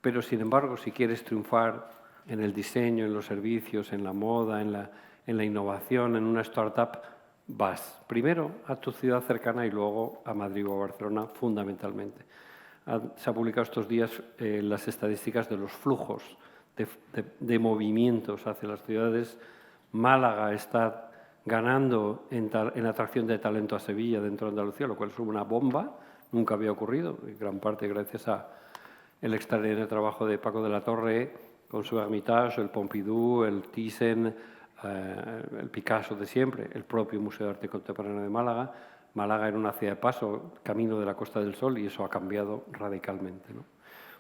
Pero, sin embargo, si quieres triunfar en el diseño, en los servicios, en la moda, en la innovación, en una startup, vas primero a tu ciudad cercana y luego a Madrid o a Barcelona, fundamentalmente. Se ha publicado estos días las estadísticas de los flujos de movimientos hacia las ciudades. Málaga está ganando en atracción de talento a Sevilla dentro de Andalucía, lo cual es una bomba, nunca había ocurrido, en gran parte gracias a el extraordinario trabajo de Paco de la Torre con su Hermitage, el Pompidou, el Thyssen, el Picasso de siempre, el propio Museo de Arte Contemporáneo de Málaga. Málaga era una ciudad de paso, camino de la Costa del Sol, y eso ha cambiado radicalmente, ¿no?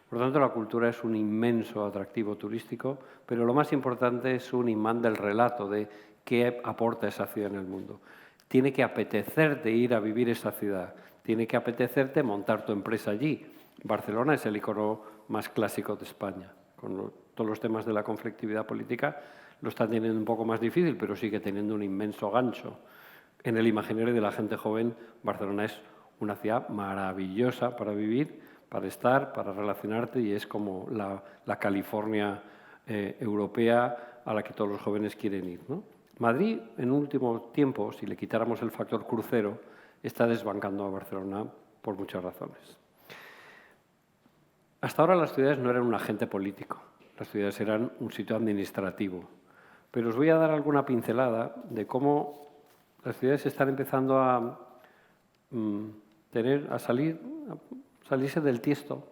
Por lo tanto, la cultura es un inmenso atractivo turístico, pero lo más importante es un imán del relato de qué aporta esa ciudad en el mundo. Tiene que apetecerte ir a vivir esa ciudad, tiene que apetecerte montar tu empresa allí. Barcelona es el icono más clásico de España. Con todos los temas de la conflictividad política lo está teniendo un poco más difícil, pero sigue teniendo un inmenso gancho. En el imaginario de la gente joven, Barcelona es una ciudad maravillosa para vivir, para estar, para relacionarte, y es como la California europea a la que todos los jóvenes quieren ir, ¿no? Madrid, en último tiempo, si le quitáramos el factor crucero, está desbancando a Barcelona por muchas razones. Hasta ahora las ciudades no eran un agente político, las ciudades eran un sitio administrativo. Pero os voy a dar alguna pincelada de cómo las ciudades están empezando a salirse del tiesto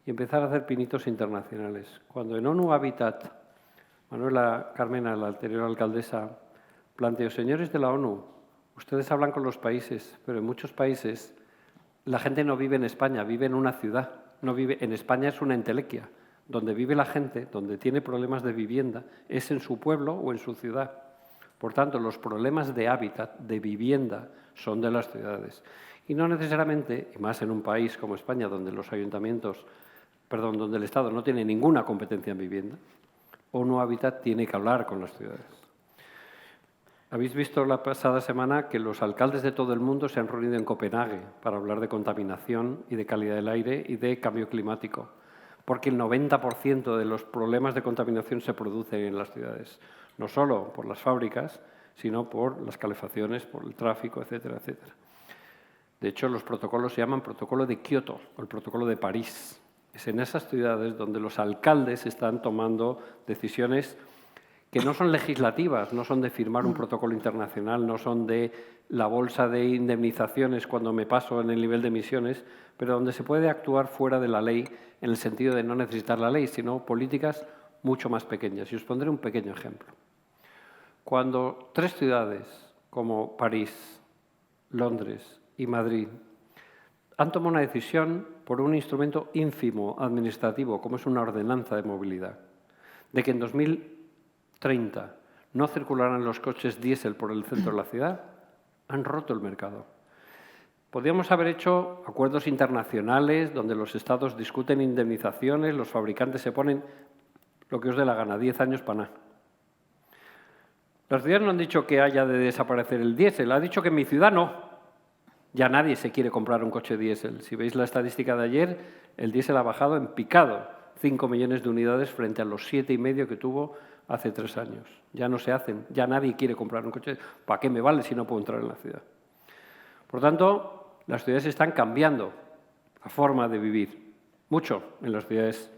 y empezar a hacer pinitos internacionales. Cuando en ONU Habitat, Manuela Carmena, la anterior alcaldesa, planteó: señores de la ONU, ustedes hablan con los países, pero en muchos países la gente no vive en España, vive en una ciudad. No vive, en España es una entelequia. Donde vive la gente, donde tiene problemas de vivienda, es en su pueblo o en su ciudad. Por tanto, los problemas de hábitat, de vivienda, son de las ciudades. Y no necesariamente, y más en un país como España, donde donde el Estado no tiene ninguna competencia en vivienda, ONU Habitat tiene que hablar con las ciudades. Habéis visto la pasada semana que los alcaldes de todo el mundo se han reunido en Copenhague para hablar de contaminación y de calidad del aire y de cambio climático, porque el 90% de los problemas de contaminación se producen en las ciudades, no solo por las fábricas, sino por las calefacciones, por el tráfico, etcétera, etcétera. De hecho, los protocolos se llaman Protocolo de Kioto o el Protocolo de París. Es en esas ciudades donde los alcaldes están tomando decisiones que no son legislativas, no son de firmar un protocolo internacional, no son de la bolsa de indemnizaciones cuando me paso en el nivel de emisiones, pero donde se puede actuar fuera de la ley en el sentido de no necesitar la ley, sino políticas mucho más pequeñas. Y os pondré un pequeño ejemplo. Cuando 3 ciudades como París, Londres y Madrid han tomado una decisión por un instrumento ínfimo administrativo, como es una ordenanza de movilidad, de que en 2030 no circularán los coches diésel por el centro de la ciudad, han roto el mercado. Podríamos haber hecho acuerdos internacionales donde los estados discuten indemnizaciones, los fabricantes se ponen lo que os dé la gana, 10 años para nada. Las ciudades no han dicho que haya de desaparecer el diésel, ha dicho que en mi ciudad no. Ya nadie se quiere comprar un coche diésel. Si veis la estadística de ayer, el diésel ha bajado en picado 5 millones de unidades frente a los 7,5 que tuvo hace 3 años. Ya no se hacen, ya nadie quiere comprar un coche. ¿Para qué me vale si no puedo entrar en la ciudad? Por tanto, las ciudades están cambiando la forma de vivir, mucho en las ciudades.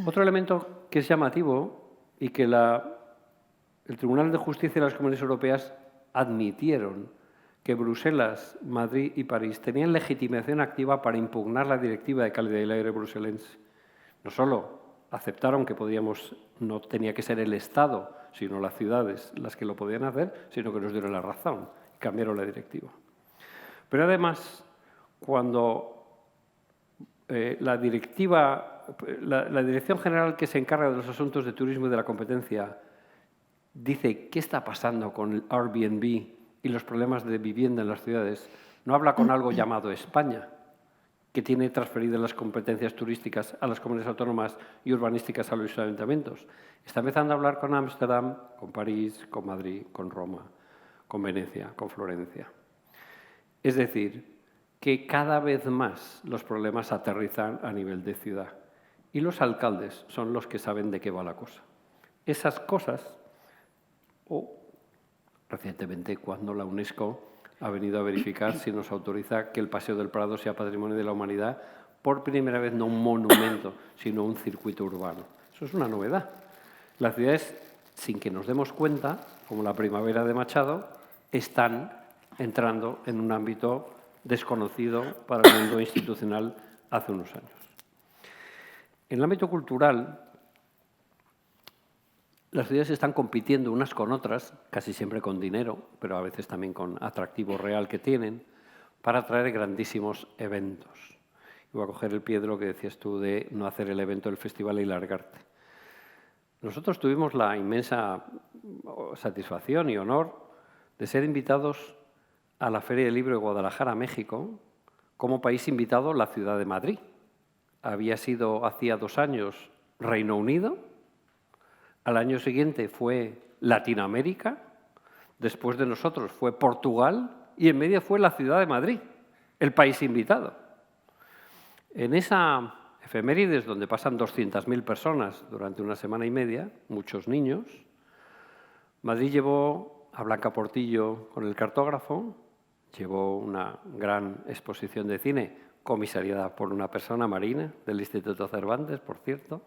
Otro elemento que es llamativo y que el Tribunal de Justicia de las Comunidades Europeas admitieron que Bruselas, Madrid y París tenían legitimación activa para impugnar la Directiva de Calidad del Aire bruselense. No solo aceptaron que no tenía que ser el Estado, sino las ciudades las que lo podían hacer, sino que nos dieron la razón y cambiaron la directiva. Pero además, cuando la Dirección General que se encarga de los asuntos de turismo y de la competencia dice qué está pasando con el Airbnb y los problemas de vivienda en las ciudades, no habla con algo llamado España, que tiene transferidas las competencias turísticas a las comunidades autónomas y urbanísticas a los ayuntamientos. Está empezando a hablar con Ámsterdam, con París, con Madrid, con Roma, con Venecia, con Florencia. Es decir, que cada vez más los problemas aterrizan a nivel de ciudad y los alcaldes son los que saben de qué va la cosa. Esas cosas, recientemente, cuando la UNESCO ha venido a verificar si nos autoriza que el Paseo del Prado sea Patrimonio de la Humanidad, por primera vez no un monumento, sino un circuito urbano. Eso es una novedad. Las ciudades, sin que nos demos cuenta, como la Primavera de Machado, están entrando en un ámbito desconocido para el mundo institucional hace unos años. En el ámbito cultural, las ciudades están compitiendo unas con otras, casi siempre con dinero, pero a veces también con atractivo real que tienen, para atraer grandísimos eventos. Y voy a coger el pie de lo que decías tú de no hacer el evento del festival y largarte. Nosotros tuvimos la inmensa satisfacción y honor de ser invitados a la Feria del Libro de Guadalajara, México, como país invitado la ciudad de Madrid. Había sido hacía 2 años Reino Unido. Al año siguiente fue Latinoamérica, después de nosotros fue Portugal y en medio fue la ciudad de Madrid, el país invitado. En esa efemérides donde pasan 200.000 personas durante una semana y media, muchos niños, Madrid llevó a Blanca Portillo con el cartógrafo, llevó una gran exposición de cine comisariada por una persona, Marina, del Instituto Cervantes, por cierto.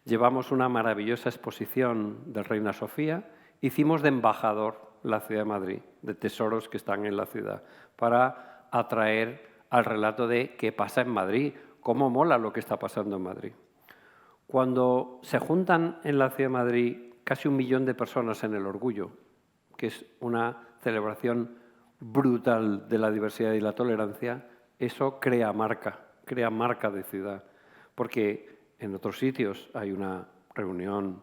Llevamos una maravillosa exposición de Reina Sofía. Hicimos de embajador la ciudad de Madrid, de tesoros que están en la ciudad, para atraer al relato de qué pasa en Madrid, cómo mola lo que está pasando en Madrid. Cuando se juntan en la ciudad de Madrid casi 1 millón de personas en el Orgullo, que es una celebración brutal de la diversidad y la tolerancia, eso crea marca de ciudad. Porque en otros sitios hay una reunión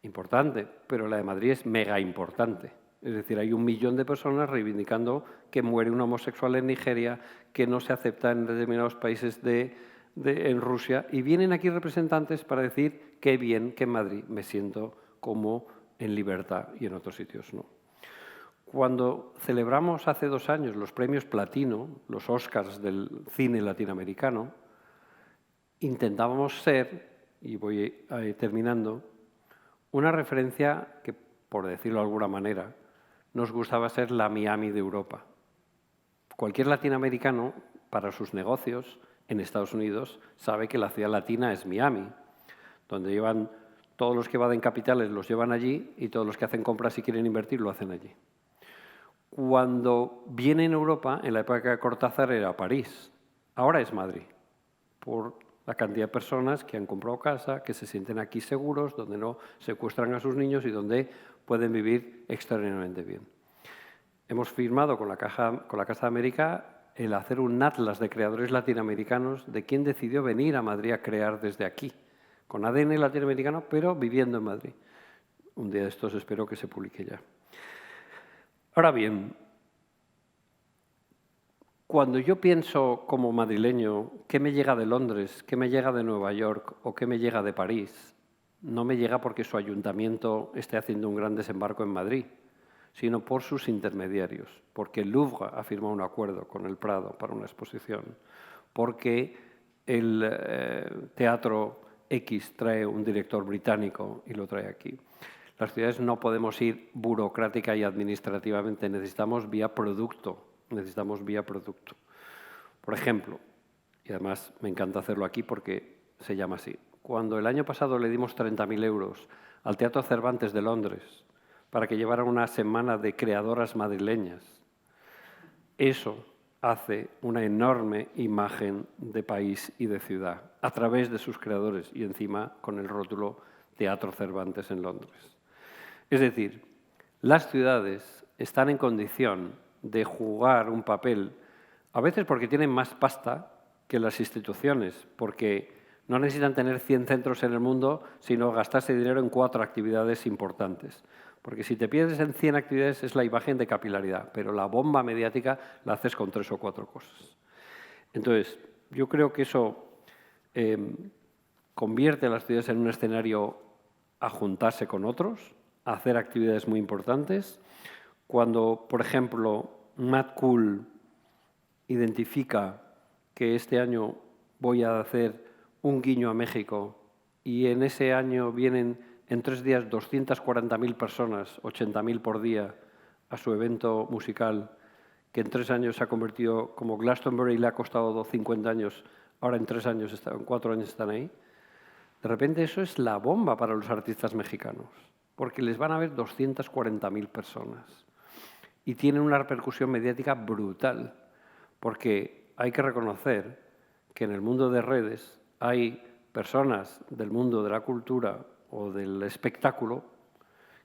importante, pero la de Madrid es mega importante. Es decir, hay 1 millón de personas reivindicando que muere un homosexual en Nigeria, que no se acepta en determinados países en Rusia, y vienen aquí representantes para decir qué bien que en Madrid me siento como en libertad y en otros sitios no. Cuando celebramos hace 2 años los premios Platino, los Oscars del cine latinoamericano, intentábamos ser, y voy terminando, una referencia que, por decirlo de alguna manera, nos gustaba ser la Miami de Europa. Cualquier latinoamericano, para sus negocios en Estados Unidos, sabe que la ciudad latina es Miami, donde llevan todos los que evaden capitales los llevan allí y todos los que hacen compras y quieren invertir lo hacen allí. Cuando viene en Europa, en la época de Cortázar era París, ahora es Madrid, por la cantidad de personas que han comprado casa, que se sienten aquí seguros, donde no secuestran a sus niños y donde pueden vivir extraordinariamente bien. Hemos firmado con la Casa de América el hacer un atlas de creadores latinoamericanos de quién decidió venir a Madrid a crear desde aquí, con ADN latinoamericano, pero viviendo en Madrid. Un día de estos espero que se publique ya. Ahora bien, cuando yo pienso como madrileño qué me llega de Londres, qué me llega de Nueva York o qué me llega de París, no me llega porque su ayuntamiento esté haciendo un gran desembarco en Madrid, sino por sus intermediarios, porque el Louvre ha firmado un acuerdo con el Prado para una exposición, porque el Teatro X trae un director británico y lo trae aquí. Las ciudades no podemos ir burocrática y administrativamente, necesitamos vía producto. Por ejemplo, y además me encanta hacerlo aquí porque se llama así, cuando el año pasado le dimos 30.000 euros al Teatro Cervantes de Londres para que llevara una semana de creadoras madrileñas, eso hace una enorme imagen de país y de ciudad a través de sus creadores y encima con el rótulo Teatro Cervantes en Londres. Es decir, las ciudades están en condición de jugar un papel, a veces porque tienen más pasta que las instituciones, porque no necesitan tener 100 centros en el mundo, sino gastarse dinero en 4 actividades importantes. Porque si te pierdes en 100 actividades es la imagen de capilaridad, pero la bomba mediática la haces con 3 o 4 cosas. Entonces, yo creo que eso convierte a las ciudades en un escenario a juntarse con otros, a hacer actividades muy importantes. Cuando, por ejemplo, Matt Cool identifica que este año voy a hacer un guiño a México y en ese año vienen en 3 días 240.000 personas, 80.000 por día, a su evento musical, que en 3 años se ha convertido, como Glastonbury le ha costado 50 años, ahora en 4 años están ahí. De repente eso es la bomba para los artistas mexicanos, porque les van a ver 240.000 personas. Y tienen una repercusión mediática brutal, porque hay que reconocer que en el mundo de redes hay personas del mundo de la cultura o del espectáculo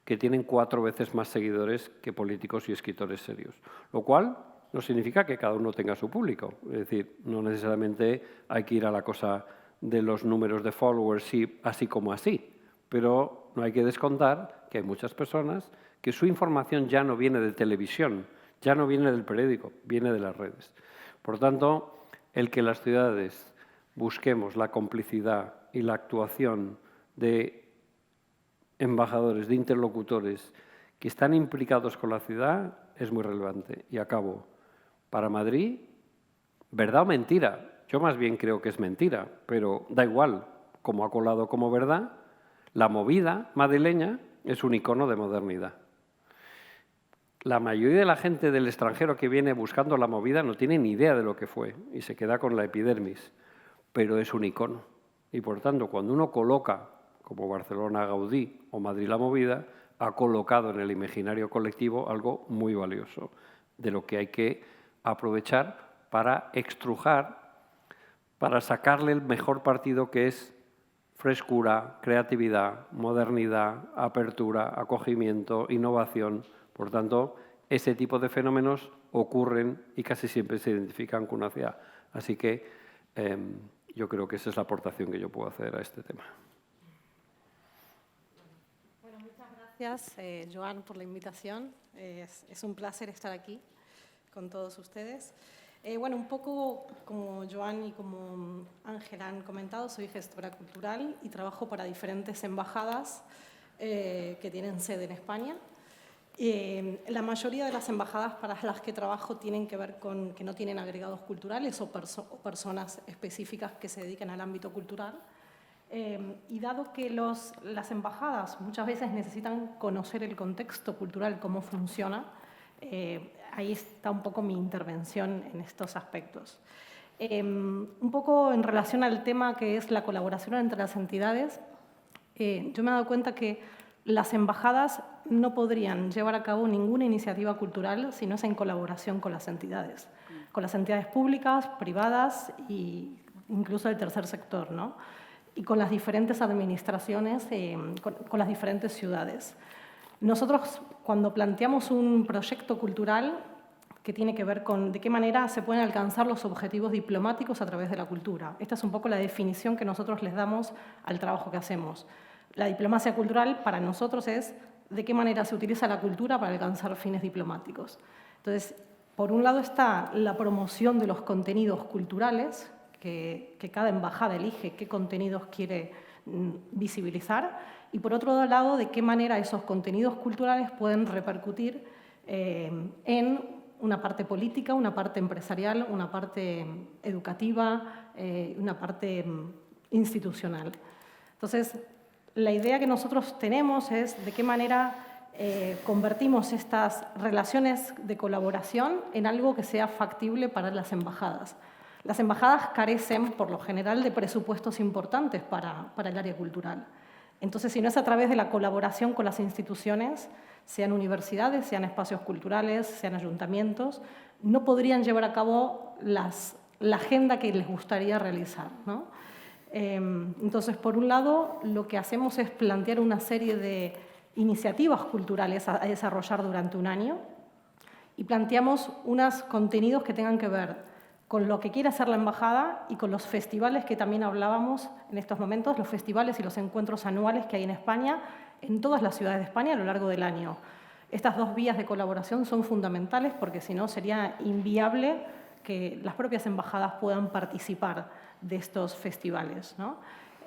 que tienen 4 veces más seguidores que políticos y escritores serios. Lo cual no significa que cada uno tenga su público. Es decir, no necesariamente hay que ir a la cosa de los números de followers así como así. Pero no hay que descontar que hay muchas personas que su información ya no viene de televisión, ya no viene del periódico, viene de las redes. Por tanto, el que las ciudades busquemos la complicidad y la actuación de embajadores, de interlocutores que están implicados con la ciudad es muy relevante. Y acabo. Para Madrid, ¿verdad o mentira? Yo más bien creo que es mentira, pero da igual, como ha colado como verdad, la movida madrileña es un icono de modernidad. La mayoría de la gente del extranjero que viene buscando la movida no tiene ni idea de lo que fue y se queda con la epidermis, pero es un icono. Y por tanto, cuando uno coloca, como Barcelona Gaudí o Madrid la movida, ha colocado en el imaginario colectivo algo muy valioso, de lo que hay que aprovechar para extrujar, para sacarle el mejor partido, que es frescura, creatividad, modernidad, apertura, acogimiento, innovación. Por tanto, ese tipo de fenómenos ocurren y casi siempre se identifican con una ciudad. Así que yo creo que esa es la aportación que yo puedo hacer a este tema. Bueno, muchas gracias, Joan, por la invitación. Es un placer estar aquí con todos ustedes. Bueno, un poco como Joan y como Ángel han comentado, soy gestora cultural y trabajo para diferentes embajadas que tienen sede en España. La mayoría de las embajadas para las que trabajo tienen que ver con que no tienen agregados culturales o personas específicas que se dedican al ámbito cultural. Y dado que las embajadas muchas veces necesitan conocer el contexto cultural, cómo funciona, ahí está un poco mi intervención en estos aspectos. Un poco en relación al tema que es la colaboración entre las entidades, yo me he dado cuenta que las embajadas no podrían llevar a cabo ninguna iniciativa cultural si no es en colaboración con las entidades públicas, privadas e incluso del tercer sector, ¿no? Y con las diferentes administraciones, con las diferentes ciudades. Nosotros, cuando planteamos un proyecto cultural que tiene que ver con de qué manera se pueden alcanzar los objetivos diplomáticos a través de la cultura. Esta es un poco la definición que nosotros les damos al trabajo que hacemos. La diplomacia cultural para nosotros es de qué manera se utiliza la cultura para alcanzar fines diplomáticos. Entonces, por un lado está la promoción de los contenidos culturales, que cada embajada elige qué contenidos quiere visibilizar, y por otro lado, de qué manera esos contenidos culturales pueden repercutir en una parte política, una parte empresarial, una parte educativa, una parte institucional. Entonces, la idea que nosotros tenemos es de qué manera convertimos estas relaciones de colaboración en algo que sea factible para las embajadas. Las embajadas carecen, por lo general, de presupuestos importantes para el área cultural. Entonces, si no es a través de la colaboración con las instituciones, sean universidades, sean espacios culturales, sean ayuntamientos, no podrían llevar a cabo la agenda que les gustaría realizar, ¿no? Entonces, por un lado, lo que hacemos es plantear una serie de iniciativas culturales a desarrollar durante un año y planteamos unos contenidos que tengan que ver con lo que quiere hacer la embajada y con los festivales que también hablábamos en estos momentos, los festivales y los encuentros anuales que hay en España, en todas las ciudades de España a lo largo del año. Estas dos vías de colaboración son fundamentales porque si no sería inviable que las propias embajadas puedan participar de estos festivales, ¿no?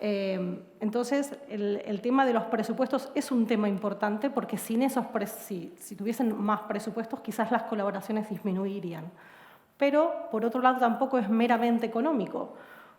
Entonces, el tema de los presupuestos es un tema importante porque sin esos si tuviesen más presupuestos, quizás las colaboraciones disminuirían. Pero, por otro lado, tampoco es meramente económico,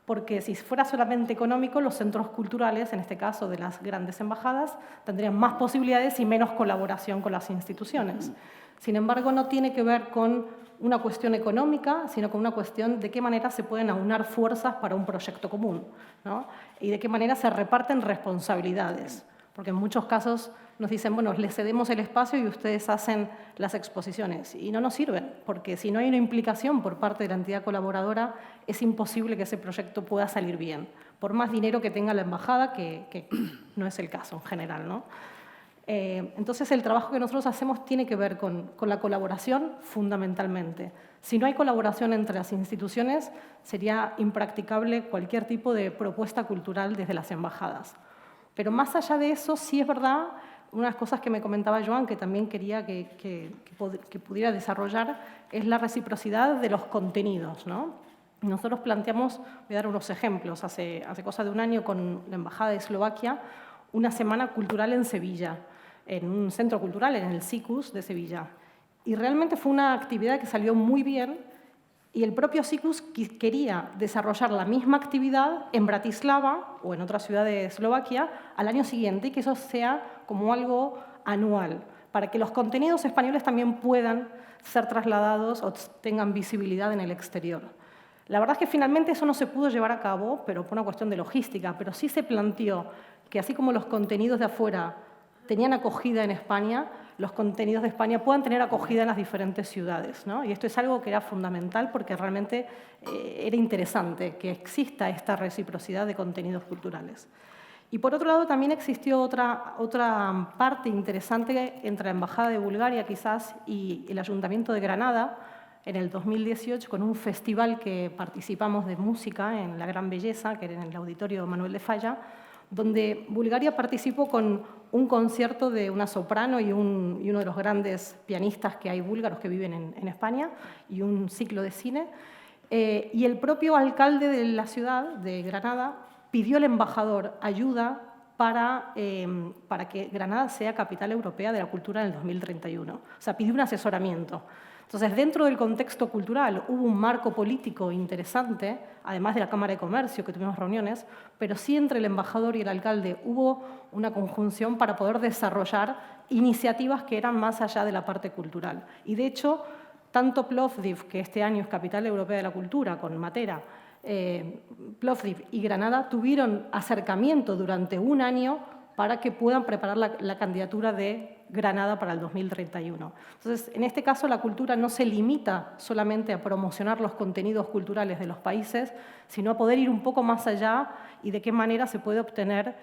porque si fuera solamente económico, los centros culturales, en este caso de las grandes embajadas, tendrían más posibilidades y menos colaboración con las instituciones. Sin embargo, no tiene que ver con una cuestión económica, sino con una cuestión de qué manera se pueden aunar fuerzas para un proyecto común, ¿no? Y de qué manera se reparten responsabilidades. Porque en muchos casos nos dicen, bueno, les cedemos el espacio y ustedes hacen las exposiciones. Y no nos sirven, porque si no hay una implicación por parte de la entidad colaboradora, es imposible que ese proyecto pueda salir bien, por más dinero que tenga la embajada, que no es el caso en general, ¿no? Entonces, el trabajo que nosotros hacemos tiene que ver con la colaboración fundamentalmente. Si no hay colaboración entre las instituciones, sería impracticable cualquier tipo de propuesta cultural desde las embajadas. Pero más allá de eso, sí es verdad, unas cosas que me comentaba Joan, que también quería que pudiera desarrollar, es la reciprocidad de los contenidos, ¿no? Nosotros planteamos, voy a dar unos ejemplos, hace cosa de un año con la Embajada de Eslovaquia, una semana cultural en Sevilla, en un centro cultural, en el SICUS de Sevilla. Y realmente fue una actividad que salió muy bien y el propio SICUS quería desarrollar la misma actividad en Bratislava o en otra ciudad de Eslovaquia al año siguiente y que eso sea como algo anual, para que los contenidos españoles también puedan ser trasladados o tengan visibilidad en el exterior. La verdad es que finalmente eso no se pudo llevar a cabo, pero por una cuestión de logística, pero sí se planteó que así como los contenidos de afuera tenían acogida en España, los contenidos de España puedan tener acogida en las diferentes ciudades, ¿no? Y esto es algo que era fundamental porque realmente era interesante que exista esta reciprocidad de contenidos culturales. Y por otro lado también existió otra parte interesante entre la Embajada de Bulgaria quizás y el Ayuntamiento de Granada en el 2018 con un festival que participamos de música en La Gran Belleza, que era en el Auditorio Manuel de Falla, donde Bulgaria participó con un concierto de una soprano y uno de los grandes pianistas que hay búlgaros que viven en España y un ciclo de cine. Y el propio alcalde de la ciudad, de Granada, pidió al embajador ayuda para que Granada sea capital europea de la cultura en el 2031. O sea, pidió un asesoramiento. Entonces, dentro del contexto cultural hubo un marco político interesante, además de la Cámara de Comercio, que tuvimos reuniones, pero sí entre el embajador y el alcalde hubo una conjunción para poder desarrollar iniciativas que eran más allá de la parte cultural. Y, de hecho, tanto Plovdiv, que este año es capital europea de la cultura, con Matera, Plovdiv y Granada tuvieron acercamiento durante un año para que puedan preparar la candidatura de Granada para el 2031. Entonces, en este caso, la cultura no se limita solamente a promocionar los contenidos culturales de los países, sino a poder ir un poco más allá y de qué manera se puede obtener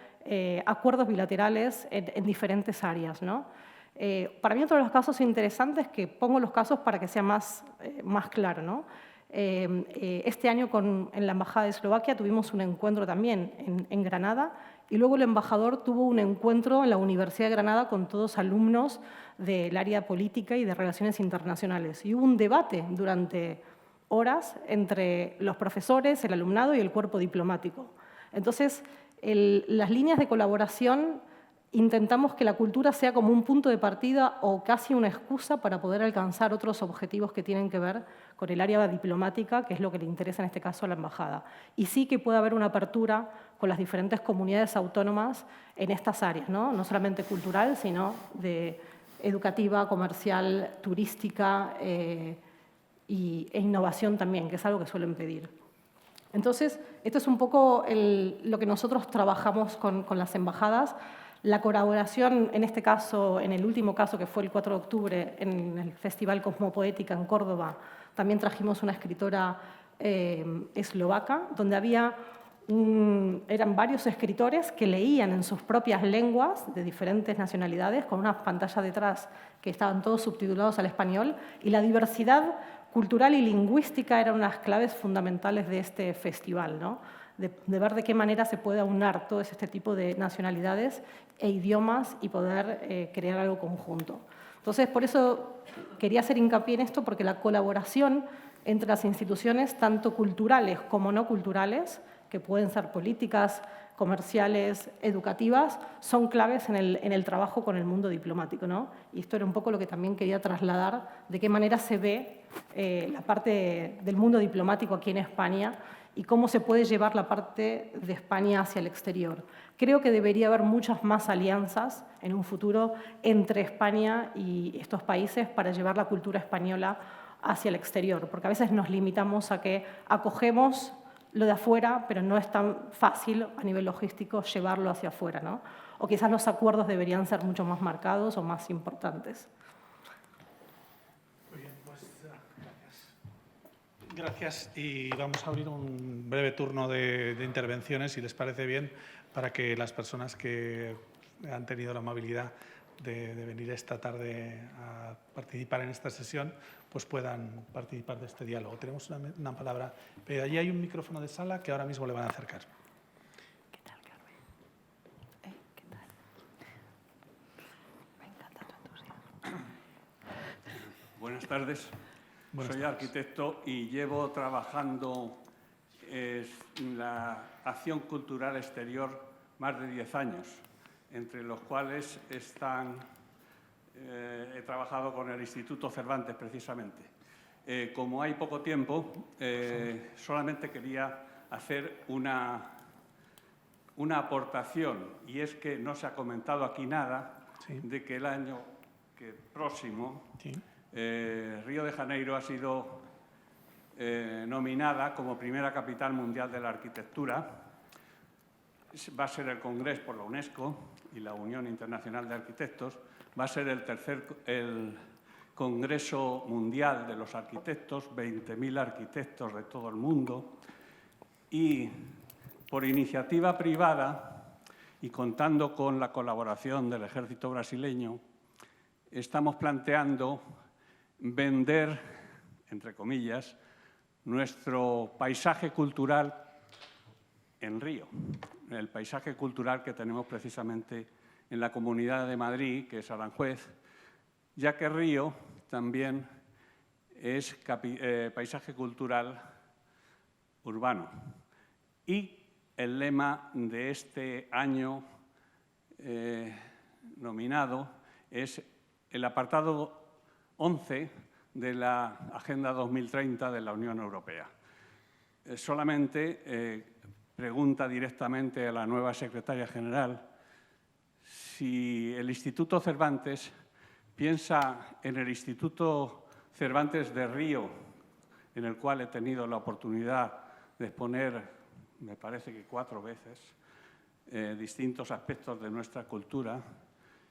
acuerdos bilaterales en diferentes áreas, ¿no? Para mí, otro de los casos interesantes, que pongo los casos para que sea más claro, ¿no? Este año en la Embajada de Eslovaquia tuvimos un encuentro también en Granada y luego el embajador tuvo un encuentro en la Universidad de Granada con todos alumnos del área política y de relaciones internacionales. Y hubo un debate durante horas entre los profesores, el alumnado y el cuerpo diplomático. Entonces, las líneas de colaboración intentamos que la cultura sea como un punto de partida o casi una excusa para poder alcanzar otros objetivos que tienen que ver con el área diplomática, que es lo que le interesa en este caso a la embajada. Y sí que puede haber una apertura con las diferentes comunidades autónomas en estas áreas, no solamente cultural, sino de educativa, comercial, turística e innovación también, que es algo que suelen pedir. Entonces, esto es un poco lo que nosotros trabajamos con las embajadas. La colaboración, en este caso, en el último caso, que fue el 4 de octubre, en el Festival Cosmopoética en Córdoba, también trajimos una escritora eslovaca, donde eran varios escritores que leían en sus propias lenguas de diferentes nacionalidades, con una pantalla detrás que estaban todos subtitulados al español, y la diversidad cultural y lingüística eran unas claves fundamentales de este festival, ¿no? De ver de qué manera se puede aunar todo este tipo de nacionalidades e idiomas y poder crear algo conjunto. Entonces, por eso quería hacer hincapié en esto, porque la colaboración entre las instituciones, tanto culturales como no culturales, que pueden ser políticas, comerciales, educativas, son claves en el trabajo con el mundo diplomático, ¿no? Y esto era un poco lo que también quería trasladar, de qué manera se ve la parte del mundo diplomático aquí en España y cómo se puede llevar la parte de España hacia el exterior. Creo que debería haber muchas más alianzas en un futuro entre España y estos países para llevar la cultura española hacia el exterior, porque a veces nos limitamos a que acogemos lo de afuera, pero no es tan fácil a nivel logístico llevarlo hacia afuera, ¿no? O quizás los acuerdos deberían ser mucho más marcados o más importantes. Muy bien, pues gracias. Y vamos a abrir un breve turno de intervenciones, si les parece bien, para que las personas que han tenido la amabilidad de venir esta tarde a participar en esta sesión, pues puedan participar de este diálogo. Tenemos una palabra, pero allí hay un micrófono de sala que ahora mismo le van a acercar. ¿Qué tal, Carmen? ¿Qué tal? Me encanta tu entusiasmo. Buenas tardes. Buenas Soy tardes. arquitecto y llevo trabajando en la acción cultural exterior más de 10 años, entre los cuales he trabajado con el Instituto Cervantes, precisamente. Como hay poco tiempo, solamente quería hacer una aportación, y es que no se ha comentado aquí nada de que el año próximo Río de Janeiro ha sido nominada como primera capital mundial de la arquitectura. Va a ser el Congrés por la UNESCO y la Unión Internacional de Arquitectos, va a ser el Congreso Mundial de los Arquitectos, 20.000 arquitectos de todo el mundo, y por iniciativa privada y contando con la colaboración del ejército brasileño, estamos planteando vender, entre comillas, nuestro paisaje cultural en Río, el paisaje cultural que tenemos precisamente en la Comunidad de Madrid, que es Aranjuez, ya que Río también es paisaje cultural urbano. Y el lema de este año nominado es el apartado 11 de la Agenda 2030 de la Unión Europea. Solamente pregunta directamente a la nueva secretaria general si el Instituto Cervantes piensa en el Instituto Cervantes de Río, en el cual he tenido la oportunidad de exponer, me parece que 4 veces, distintos aspectos de nuestra cultura,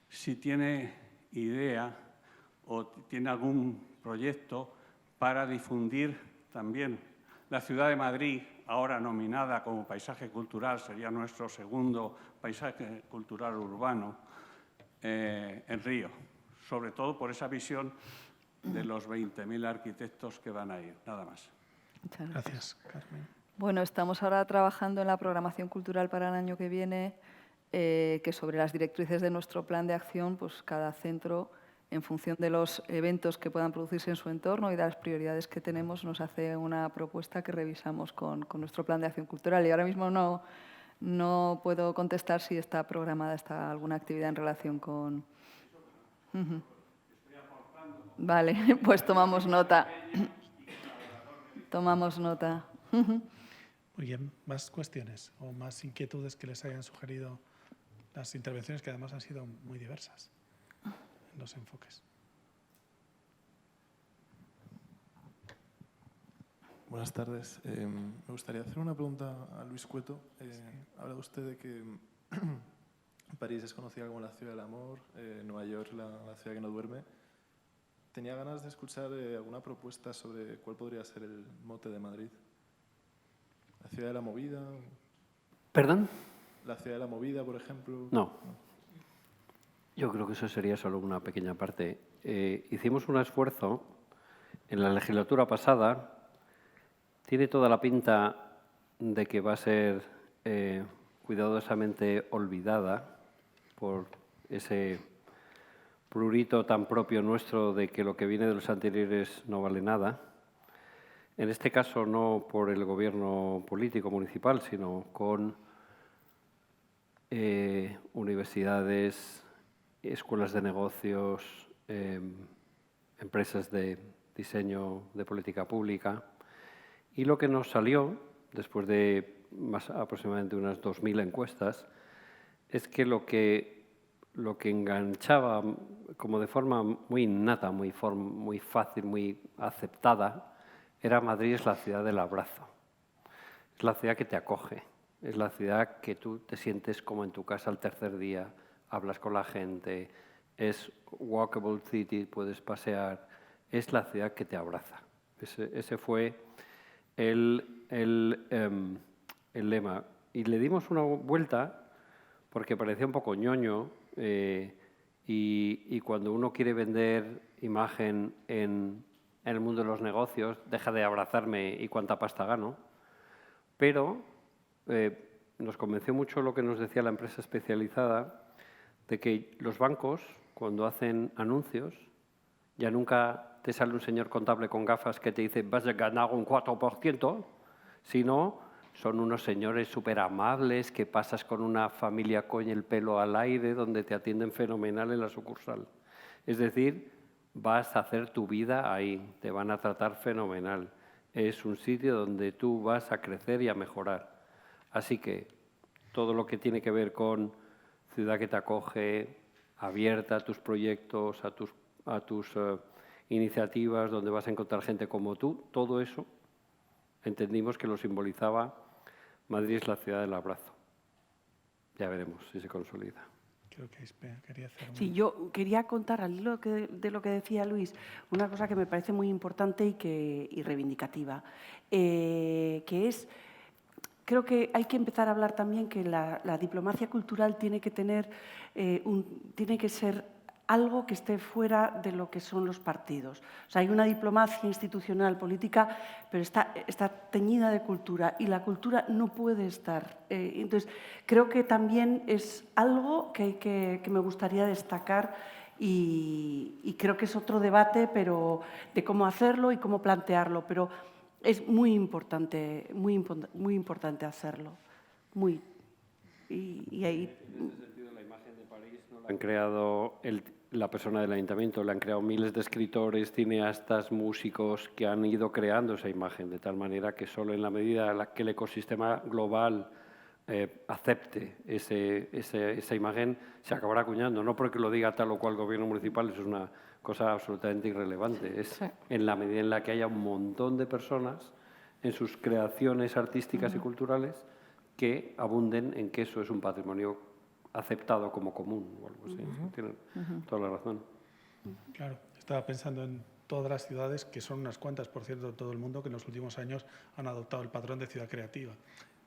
si tiene idea o tiene algún proyecto para difundir también la ciudad de Madrid, ahora nominada como paisaje cultural, sería nuestro segundo paisaje cultural urbano en Río, sobre todo por esa visión de los 20.000 arquitectos que van a ir. Nada más. Muchas Gracias, Carmen. Bueno, estamos ahora trabajando en la programación cultural para el año que viene, que sobre las directrices de nuestro plan de acción, pues cada centro, en función de los eventos que puedan producirse en su entorno y de las prioridades que tenemos, nos hace una propuesta que revisamos con nuestro plan de acción cultural. Y ahora mismo no puedo contestar si está programada alguna actividad en relación con... Vale, pues tomamos nota. Tomamos nota. Muy bien, ¿más cuestiones o más inquietudes que les hayan sugerido las intervenciones, que además han sido muy diversas en los enfoques? Buenas tardes. Me gustaría hacer una pregunta a Luis Cueto. Habla usted de que París es conocida como la ciudad del amor, Nueva York la ciudad que no duerme. Tenía ganas de escuchar alguna propuesta sobre cuál podría ser el mote de Madrid. ¿La ciudad de la movida? ¿Perdón? ¿La ciudad de la movida, por ejemplo? No. Yo creo que eso sería solo una pequeña parte. Hicimos un esfuerzo en la legislatura pasada. Tiene toda la pinta de que va a ser cuidadosamente olvidada por ese prurito tan propio nuestro de que lo que viene de los anteriores no vale nada. En este caso no por el gobierno político municipal, sino con universidades, escuelas de negocios, empresas de diseño de política pública. Y lo que nos salió, después de aproximadamente unas 2.000 encuestas, es que lo que enganchaba como de forma muy innata, muy fácil, muy aceptada, era Madrid es la ciudad del abrazo. Es la ciudad que te acoge. Es la ciudad que tú te sientes como en tu casa al tercer día, hablas con la gente, es walkable city, puedes pasear. Es la ciudad que te abraza. Ese fue el lema. Y le dimos una vuelta porque parecía un poco ñoño y cuando uno quiere vender imagen en el mundo de los negocios, deja de abrazarme y cuánta pasta gano. Pero nos convenció mucho lo que nos decía la empresa especializada de que los bancos, cuando hacen anuncios, ya nunca te sale un señor contable con gafas que te dice vas a ganar un 4%, sino son unos señores súper amables que pasas con una familia con el pelo al aire donde te atienden fenomenal en la sucursal. Es decir, vas a hacer tu vida ahí, te van a tratar fenomenal. Es un sitio donde tú vas a crecer y a mejorar. Así que todo lo que tiene que ver con ciudad que te acoge, abierta a tus proyectos, a tus iniciativas, donde vas a encontrar gente como tú, todo eso entendimos que lo simbolizaba Madrid es la ciudad del abrazo. Ya veremos si se consolida. creo que Ispea quería hacer Sí, yo quería contar al hilo de lo que decía Luis una cosa que me parece muy importante y reivindicativa, que es, creo que hay que empezar a hablar también que la diplomacia cultural tiene que tener, tiene que ser algo que esté fuera de lo que son los partidos. O sea, hay una diplomacia institucional, política, pero está teñida de cultura y la cultura no puede estar. Entonces, creo que también es algo que me gustaría destacar y creo que es otro debate, pero de cómo hacerlo y cómo plantearlo, pero es muy importante hacerlo. Y ahí... En ese sentido, la imagen de París no la han creado la persona del ayuntamiento, la han creado miles de escritores, cineastas, músicos que han ido creando esa imagen, de tal manera que solo en la medida en la que el ecosistema global acepte esa imagen, se acabará acuñando. No porque lo diga tal o cual gobierno municipal, eso es una cosa absolutamente irrelevante. Es en la medida en la que haya un montón de personas en sus creaciones artísticas y culturales que abunden en que eso es un patrimonio aceptado como común o algo así. Tienen toda la razón. Claro, estaba pensando en todas las ciudades, que son unas cuantas, por cierto, de todo el mundo, que en los últimos años han adoptado el patrón de ciudad creativa,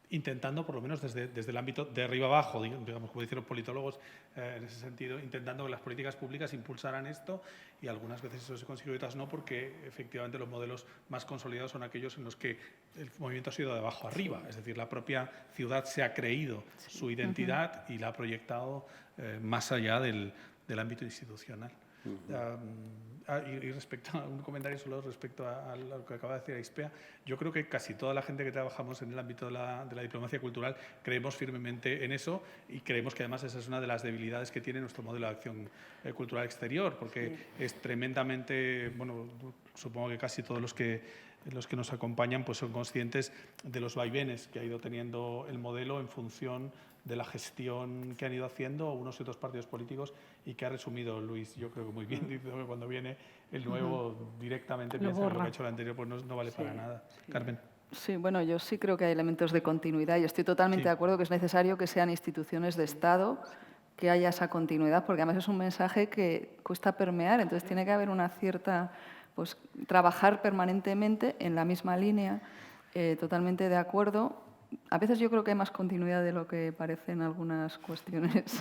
intentando, por lo menos desde el ámbito de arriba abajo, digamos, como dicen los politólogos, en ese sentido, intentando que las políticas públicas impulsaran esto, y algunas veces eso se consigue y otras no, porque efectivamente los modelos más consolidados son aquellos en los que el movimiento ha sido de abajo arriba, es decir, la propia ciudad se ha creído su identidad y la ha proyectado más allá del ámbito institucional. Y respecto a un comentario solo respecto a lo que acaba de decir Ispea, yo creo que casi toda la gente que trabajamos en el ámbito de la diplomacia cultural creemos firmemente en eso y creemos que además esa es una de las debilidades que tiene nuestro modelo de acción cultural exterior, porque es tremendamente, bueno, supongo que casi todos los que nos acompañan pues son conscientes de los vaivenes que ha ido teniendo el modelo en función de la gestión que han ido haciendo unos y otros partidos políticos y que ha resumido Luis, yo creo que muy bien, diciendo que cuando viene el nuevo directamente piensa que lo que ha hecho el anterior pues no vale para nada. Carmen. Sí, bueno, yo sí creo que hay elementos de continuidad y estoy totalmente de acuerdo que es necesario que sean instituciones de Estado, que haya esa continuidad, porque además es un mensaje que cuesta permear, entonces tiene que haber una cierta, pues trabajar permanentemente en la misma línea, totalmente de acuerdo. A veces yo creo que hay más continuidad de lo que parece en algunas cuestiones.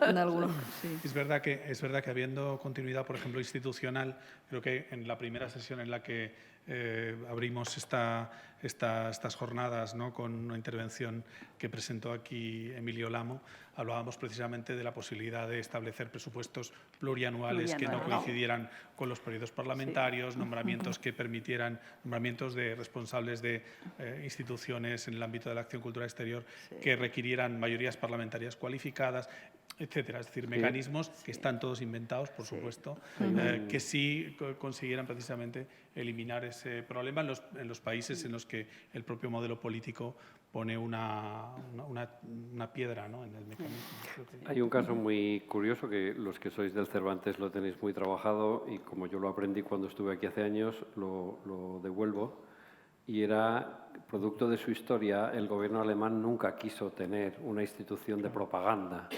En algunos, sí. Es verdad que habiendo continuidad, por ejemplo, institucional, creo que en la primera sesión en la que abrimos estas jornadas, ¿no?, con una intervención que presentó aquí Emilio Lamo, hablábamos precisamente de la posibilidad de establecer presupuestos plurianuales que no coincidieran con los periodos parlamentarios, nombramientos que permitieran, nombramientos de responsables de instituciones en el ámbito de la acción cultural exterior que requirieran mayorías parlamentarias cualificadas, etcétera. Es decir, mecanismos que están todos inventados, por supuesto, que sí consiguieran precisamente eliminar ese problema en los países en los que el propio modelo político pone una piedra, ¿no?, en el mecanismo. Hay un caso muy curioso que los que sois del Cervantes lo tenéis muy trabajado y como yo lo aprendí cuando estuve aquí hace años, lo devuelvo. Y era, producto de su historia, el gobierno alemán nunca quiso tener una institución de propaganda.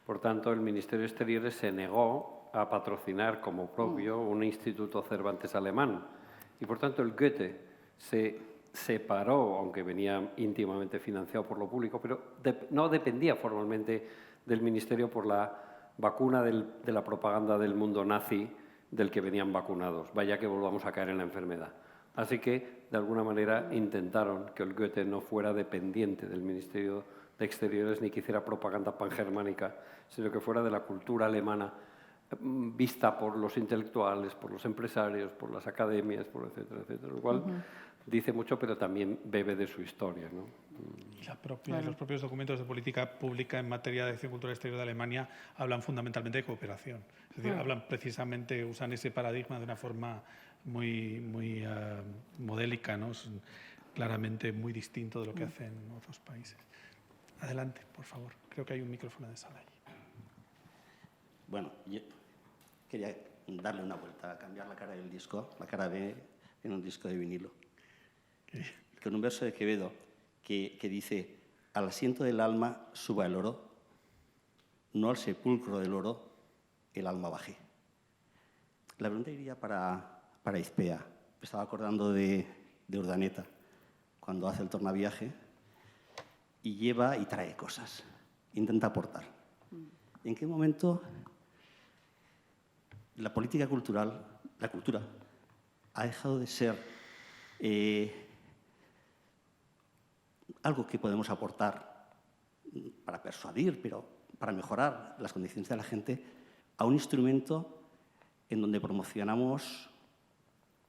Por tanto, el Ministerio de Exteriores se negó a patrocinar como propio un instituto Cervantes alemán. Y, por tanto, el Goethe se separó, aunque venía íntimamente financiado por lo público, pero no dependía formalmente del Ministerio por la vacuna de la propaganda del mundo nazi del que venían vacunados. Vaya que volvamos a caer en la enfermedad. Así que, de alguna manera, intentaron que el Goethe no fuera dependiente del Ministerio de Exteriores ni que hiciera propaganda pangermánica, sino que fuera de la cultura alemana vista por los intelectuales, por los empresarios, por las academias, por etcétera, etcétera. Lo cual dice mucho, pero también bebe de su historia, ¿no? Y los propios documentos de política pública en materia de acción cultural exterior de Alemania hablan fundamentalmente de cooperación. Es decir, hablan precisamente, usan ese paradigma de una forma muy modélica, ¿no? Es claramente muy distinto de lo que hacen otros países. Adelante, por favor. Creo que hay un micrófono de sala allí. Bueno, yo quería darle una vuelta, cambiar la cara del disco, la cara B en un disco de vinilo. Con un verso de Quevedo que dice: al asiento del alma suba el oro, no al sepulcro del oro el alma baje. La pregunta iría para Izpea. Me estaba acordando de Urdaneta, cuando hace el tornaviaje y lleva y trae cosas, intenta aportar. ¿En qué momento la política cultural, la cultura, ha dejado de ser algo que podemos aportar para persuadir, pero para mejorar las condiciones de la gente, a un instrumento en donde promocionamos,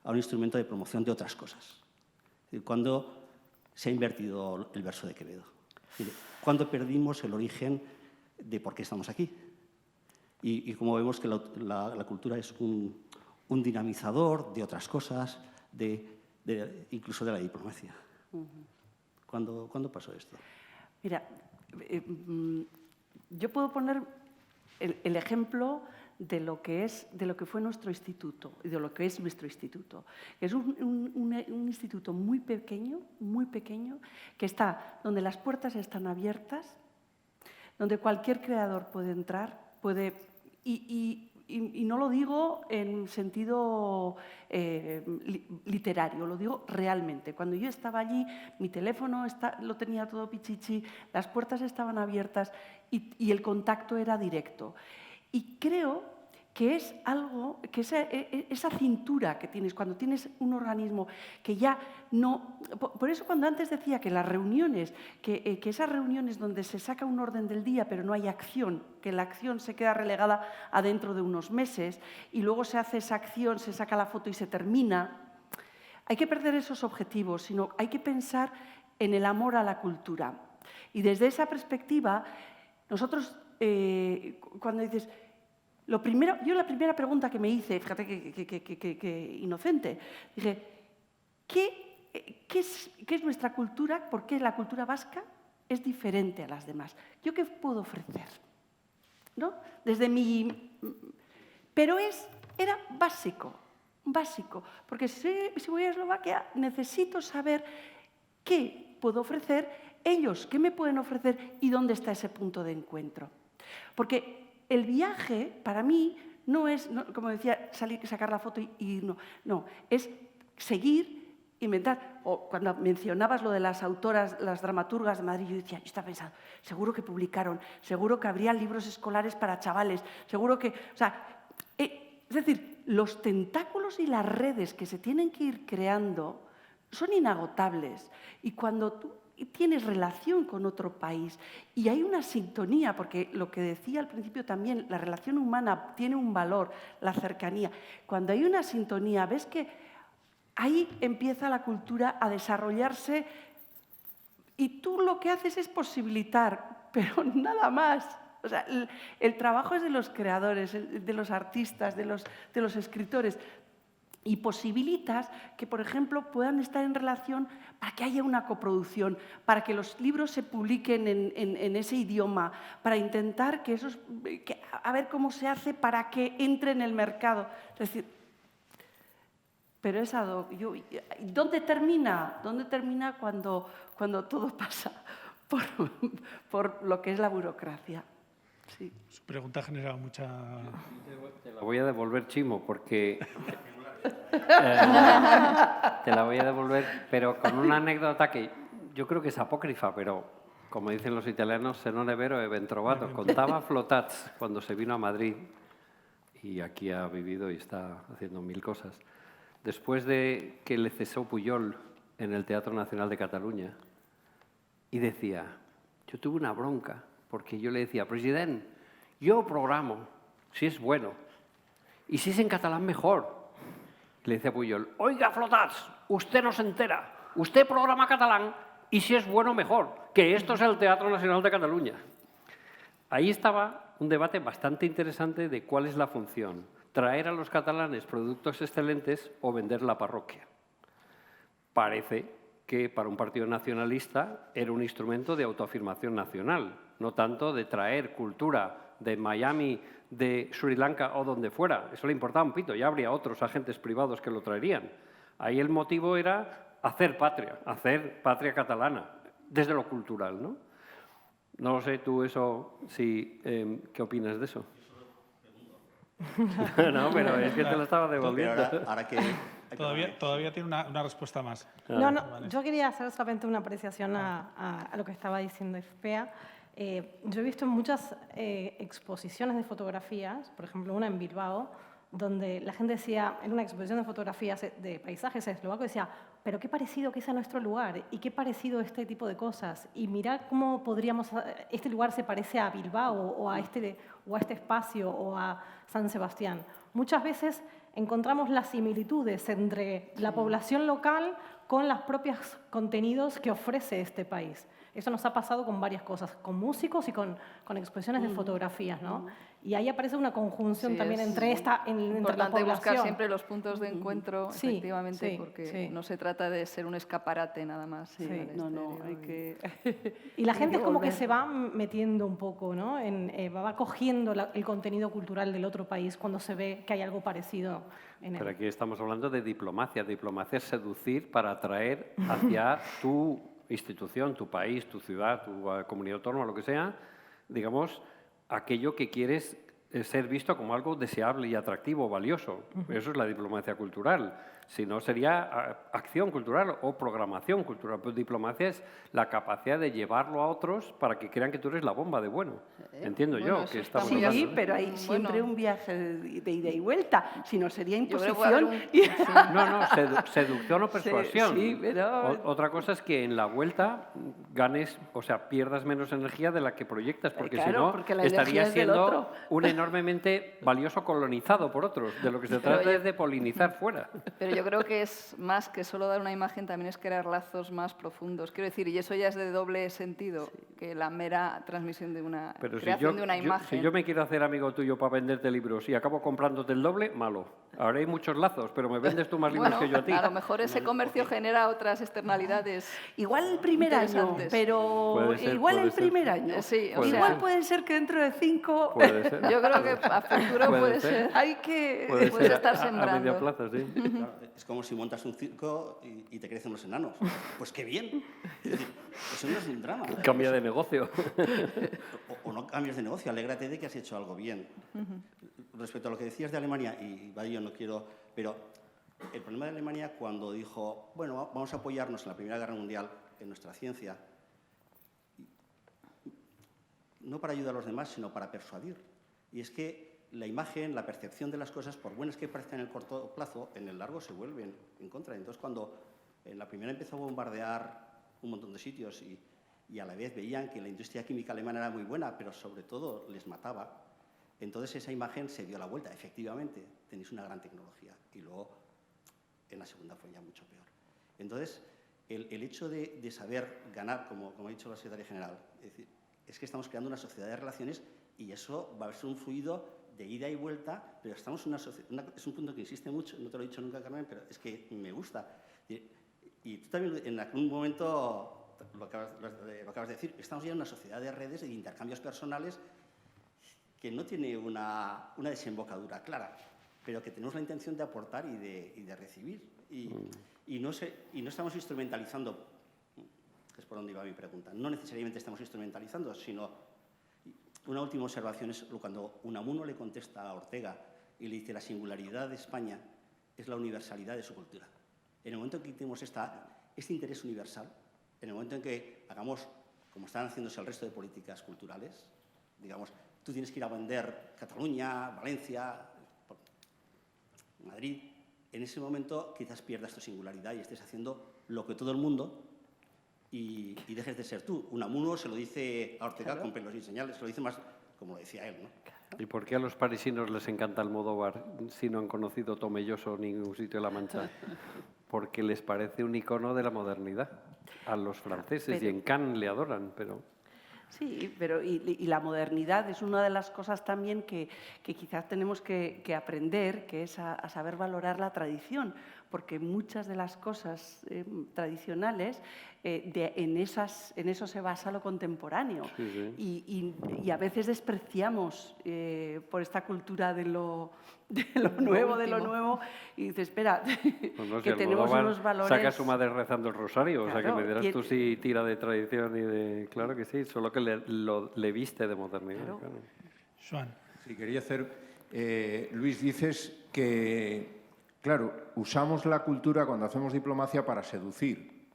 a un instrumento de promoción de otras cosas? ¿Cuándo se ha invertido el verso de Quevedo? ¿Cuándo perdimos el origen de por qué estamos aquí? Y como vemos que la cultura es un dinamizador de otras cosas, incluso de la diplomacia. ¿Cuándo pasó esto? Mira, yo puedo poner el ejemplo de lo que fue nuestro instituto y de lo que es nuestro instituto. Es un instituto muy pequeño, que está donde las puertas están abiertas, donde cualquier creador puede entrar, y no lo digo en sentido literario, lo digo realmente. Cuando yo estaba allí, mi teléfono lo tenía todo pichichi, las puertas estaban abiertas y el contacto era directo. Y creo que es algo, que esa cintura que tienes, cuando tienes un organismo que ya no... Por eso cuando antes decía que las reuniones, que esas reuniones donde se saca un orden del día pero no hay acción, que la acción se queda relegada a dentro de unos meses y luego se hace esa acción, se saca la foto y se termina, hay que perder esos objetivos, sino hay que pensar en el amor a la cultura. Y desde esa perspectiva, nosotros, cuando dices... yo la primera pregunta que me hice, fíjate que inocente, dije, ¿qué es nuestra cultura? ¿Por qué la cultura vasca es diferente a las demás? ¿Yo qué puedo ofrecer? ¿No? Pero era básico, porque si voy a Eslovaquia necesito saber qué puedo ofrecer, ellos qué me pueden ofrecer y dónde está ese punto de encuentro. Porque el viaje, para mí, no es, como decía, sacar la foto y no, es seguir, inventar. O cuando mencionabas lo de las autoras, las dramaturgas de Madrid, yo decía, yo estaba pensando, seguro que publicaron, seguro que habría libros escolares para chavales, seguro que... O sea, es decir, los tentáculos y las redes que se tienen que ir creando son inagotables. Y cuando tú tienes relación con otro país y hay una sintonía, porque lo que decía al principio también, la relación humana tiene un valor, la cercanía. Cuando hay una sintonía, ves que ahí empieza la cultura a desarrollarse y tú lo que haces es posibilitar, pero nada más. O sea, el trabajo es de los creadores, de los artistas, de los escritores. Y posibilitas que, por ejemplo, puedan estar en relación para que haya una coproducción, para que los libros se publiquen en ese idioma, para intentar a ver cómo se hace para que entre en el mercado. Es decir, pero es ad hoc. ¿Dónde termina? ¿Dónde termina cuando todo pasa por lo que es la burocracia? Sí. Su pregunta ha generado mucha... Te la voy a devolver, Chimo, porque... te la voy a devolver, pero con una anécdota que yo creo que es apócrifa, pero como dicen los italianos, se non è vero è ben trovato. Contaba Flotats cuando se vino a Madrid, y aquí ha vivido y está haciendo mil cosas, después de que le cesó Pujol en el Teatro Nacional de Cataluña, y decía, yo tuve una bronca, porque yo le decía, presidente, yo programo, si es bueno, y si es en catalán mejor. Le decía Pujol, oiga, Flotats, usted no se entera, usted programa catalán y si es bueno, mejor, que esto es el Teatro Nacional de Cataluña. Ahí estaba un debate bastante interesante de cuál es la función, traer a los catalanes productos excelentes o vender la parroquia. Parece que para un partido nacionalista era un instrumento de autoafirmación nacional, no tanto de traer cultura de Miami, de Sri Lanka o donde fuera. Eso le importaba un pito, ya habría otros agentes privados que lo traerían. Ahí el motivo era hacer patria catalana. desde lo cultural, ¿no? No lo sé, tú eso, sí, ¿qué opinas de eso? No, pero es que te lo estaba devolviendo. Ahora que... Todavía tiene una respuesta más. No, yo quería hacer solamente una apreciación a lo que estaba diciendo Ifpea. Yo he visto en muchas exposiciones de fotografías, por ejemplo, una en Bilbao, donde la gente decía, en una exposición de fotografías de paisajes eslovacos, decía, pero qué parecido que es a nuestro lugar y qué parecido este tipo de cosas. Y mirad cómo este lugar se parece a Bilbao o a este espacio o a San Sebastián. Muchas veces encontramos las similitudes entre la población local con los propios contenidos que ofrece este país. Eso nos ha pasado con varias cosas, con músicos y con exposiciones de fotografías, ¿no? Y ahí aparece una conjunción también entre la población. Buscar siempre los puntos de encuentro, efectivamente, sí, porque no se trata de ser un escaparate nada más. Sí, hay que... Y la gente es como que se va metiendo un poco, ¿no? Va cogiendo el contenido cultural del otro país cuando se ve que hay algo parecido en él. Pero aquí estamos hablando de diplomacia. Diplomacia es seducir para atraer hacia tu institución, tu país, tu ciudad, tu comunidad autónoma, lo que sea, digamos, aquello que quieres ser visto como algo deseable y atractivo, valioso. Eso es la diplomacia cultural. Si no, sería acción cultural o programación cultural. Pues diplomacia es la capacidad de llevarlo a otros para que crean que tú eres la bomba de bueno. Entiendo yo que estamos hablando. Sí, pero hay siempre un viaje de ida y vuelta. Si no, sería imposición. No, seducción o persuasión. Sí, pero... Otra cosa es que en la vuelta ganes, o sea, pierdas menos energía de la que proyectas, porque claro, si no, estarías siendo un enormemente valioso colonizado por otros. De lo que se trata es de polinizar fuera. Pero yo creo que es más que solo dar una imagen, también es crear lazos más profundos. Quiero decir, y eso ya es de doble sentido, que la mera transmisión de una creación de una imagen. Si yo me quiero hacer amigo tuyo para venderte libros y acabo comprándote el doble, malo. Ahora hay muchos lazos, pero me vendes tú más libros que yo a ti. A lo mejor ese comercio genera otras externalidades. Igual el primer año, pero igual el primer año. Sí, igual puede ser que dentro de 5... Puede ser. Yo creo que a futuro puede ser. Hay que... Puedes estar A sembrando. medio plazo, sí. Es como si montas un circo y te crecen los enanos. Pues qué bien. Es decir, eso no es un drama. Cambia de negocio. O no cambies de negocio, alégrate de que has hecho algo bien. Respecto a lo que decías de Alemania, y yo no quiero... Pero el problema de Alemania cuando dijo, bueno, vamos a apoyarnos en la Primera Guerra Mundial en nuestra ciencia, no para ayudar a los demás, sino para persuadir. Y es que la imagen, la percepción de las cosas, por buenas que parezcan en el corto plazo, en el largo se vuelven en contra. Entonces, cuando en la primera empezó a bombardear un montón de sitios y a la vez veían que la industria química alemana era muy buena, pero sobre todo les mataba, entonces esa imagen se dio la vuelta. Efectivamente, tenéis una gran tecnología. Y luego, en la segunda fue ya mucho peor. Entonces, el hecho de saber ganar, como ha dicho la secretaria general, es que estamos creando una sociedad de relaciones y eso va a ser un fluido de ida y vuelta, pero estamos en una sociedad, es un punto que insiste mucho, no te lo he dicho nunca, Carmen, pero es que me gusta. Y tú también en algún momento lo acabas de decir, estamos ya en una sociedad de redes, de intercambios personales, que no tiene una desembocadura clara, pero que tenemos la intención de aportar y de recibir. Y no estamos instrumentalizando, que es por donde iba mi pregunta, no necesariamente estamos instrumentalizando, sino... Una última observación es cuando Unamuno le contesta a Ortega y le dice la singularidad de España es la universalidad de su cultura. En el momento en que tenemos este interés universal, en el momento en que hagamos, como están haciéndose el resto de políticas culturales, digamos, tú tienes que ir a vender Cataluña, Valencia, Madrid, en ese momento quizás pierdas tu singularidad y estés haciendo lo que todo el mundo y dejes de ser tú. Unamuno se lo dice a Ortega con pelos y señales, se lo dice más como lo decía él, ¿no? ¿Y por qué a los parisinos les encanta Almodóvar si no han conocido Tomelloso ni ningún sitio de La Mancha? Porque les parece un icono de la modernidad. A los franceses y en Cannes le adoran, pero... Sí, pero y la modernidad es una de las cosas también que quizás tenemos que aprender, que es a saber valorar la tradición, porque muchas de las cosas tradicionales, en eso se basa lo contemporáneo. Sí, sí. Y a veces despreciamos por esta cultura de lo nuevo, y dices, espera, Pues no, que si tenemos Almodóvar unos valores... saca a su madre rezando el rosario, o sea Claro, que me dirás tú si tira de tradición y de... Claro que sí, solo que le viste de modernidad. Claro. Claro. Joan. Sí, quería hacer... Luis, dices que, claro, usamos la cultura cuando hacemos diplomacia para seducir.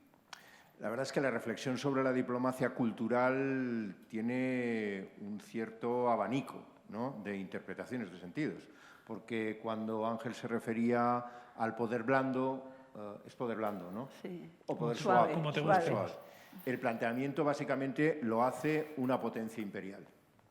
La verdad es que la reflexión sobre la diplomacia cultural tiene un cierto abanico, ¿no?, de interpretaciones, de sentidos. Porque cuando Ángel se refería al poder blando, es poder blando, ¿no? Sí. O poder Suave, suave. Como te suave. guste. El planteamiento básicamente lo hace una potencia imperial.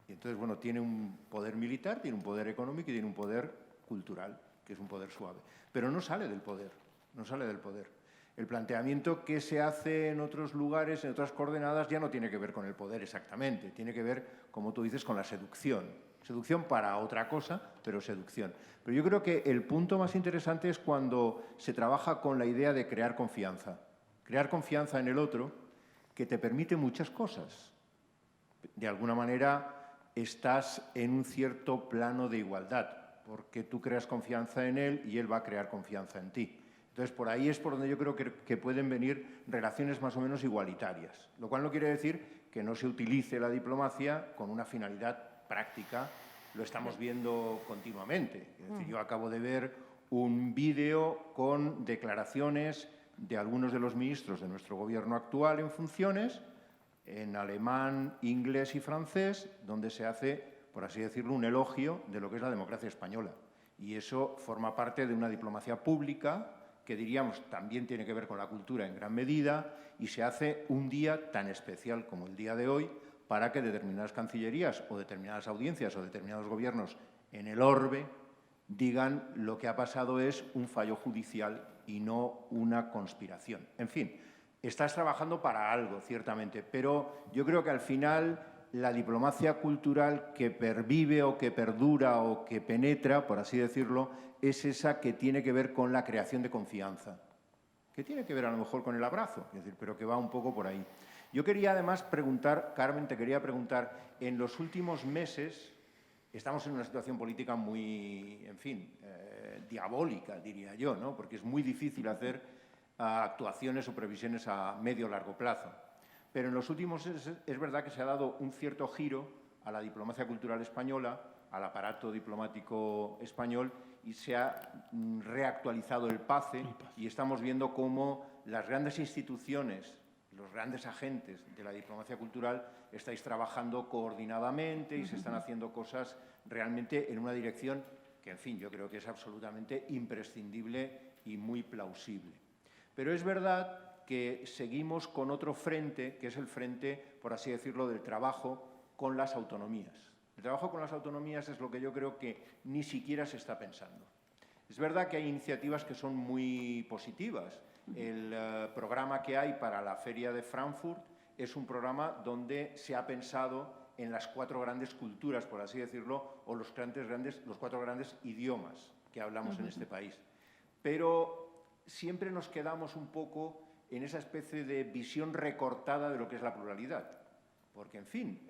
Y entonces, bueno, tiene un poder militar, tiene un poder económico y tiene un poder cultural, que es un poder suave. Pero no sale del poder, no sale del poder. El planteamiento que se hace en otros lugares, en otras coordenadas, ya no tiene que ver con el poder exactamente, tiene que ver, como tú dices, con la seducción. Seducción para otra cosa, pero seducción. Pero yo creo que el punto más interesante es cuando se trabaja con la idea de crear confianza. Crear confianza en el otro, que te permite muchas cosas. De alguna manera estás en un cierto plano de igualdad, porque tú creas confianza en él y él va a crear confianza en ti. Entonces, por ahí es por donde yo creo que pueden venir relaciones más o menos igualitarias, lo cual no quiere decir que no se utilice la diplomacia con una finalidad práctica. Lo estamos viendo continuamente. Es decir, yo acabo de ver un vídeo con declaraciones de algunos de los ministros de nuestro gobierno actual en funciones, en alemán, inglés y francés, donde se hace, por así decirlo, un elogio de lo que es la democracia española. Y eso forma parte de una diplomacia pública que, diríamos, también tiene que ver con la cultura en gran medida, y se hace un día tan especial como el día de hoy para que determinadas cancillerías o determinadas audiencias o determinados gobiernos en el orbe digan lo que ha pasado es un fallo judicial y no una conspiración. En fin, estás trabajando para algo, ciertamente, pero yo creo que al final la diplomacia cultural que pervive o que perdura o que penetra, por así decirlo, es esa que tiene que ver con la creación de confianza, que tiene que ver a lo mejor con el abrazo, es decir, pero que va un poco por ahí. Yo quería además preguntar, Carmen, te quería preguntar, en los últimos meses estamos en una situación política muy, en fin, diabólica, diría yo, ¿no?, porque es muy difícil hacer actuaciones o previsiones a medio o largo plazo. Pero en los últimos meses es verdad que se ha dado un cierto giro a la diplomacia cultural española, al aparato diplomático español, y se ha reactualizado el PACE, y estamos viendo cómo las grandes instituciones, los grandes agentes de la diplomacia cultural estáis trabajando coordinadamente y se están haciendo cosas realmente en una dirección que, en fin, yo creo que es absolutamente imprescindible y muy plausible. Pero es verdad que seguimos con otro frente, que es el frente, por así decirlo, del trabajo con las autonomías. El trabajo con las autonomías es lo que yo creo que ni siquiera se está pensando. Es verdad que hay iniciativas que son muy positivas. El programa que hay para la Feria de Frankfurt es un programa donde se ha pensado en las 4 grandes culturas, por así decirlo, o los 4 grandes idiomas que hablamos en este país. Pero siempre nos quedamos un poco en esa especie de visión recortada de lo que es la pluralidad. Porque, en fin,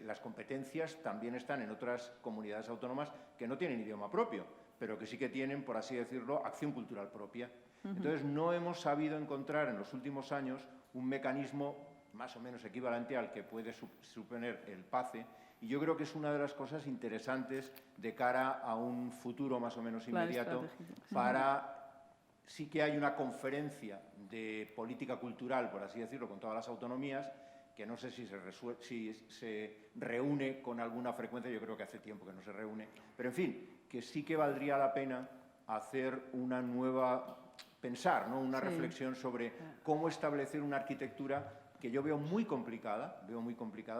las competencias también están en otras comunidades autónomas que no tienen idioma propio, pero que sí que tienen, por así decirlo, acción cultural propia. Entonces, no hemos sabido encontrar en los últimos años un mecanismo más o menos equivalente al que puede suponer el PACE, y yo creo que es una de las cosas interesantes de cara a un futuro más o menos inmediato para... Sí que hay una conferencia de política cultural, por así decirlo, con todas las autonomías, que no sé si se reúne con alguna frecuencia, yo creo que hace tiempo que no se reúne, pero en fin, que sí que valdría la pena hacer una nueva, pensar, ¿no?, una reflexión sobre cómo establecer una arquitectura que yo veo muy complicada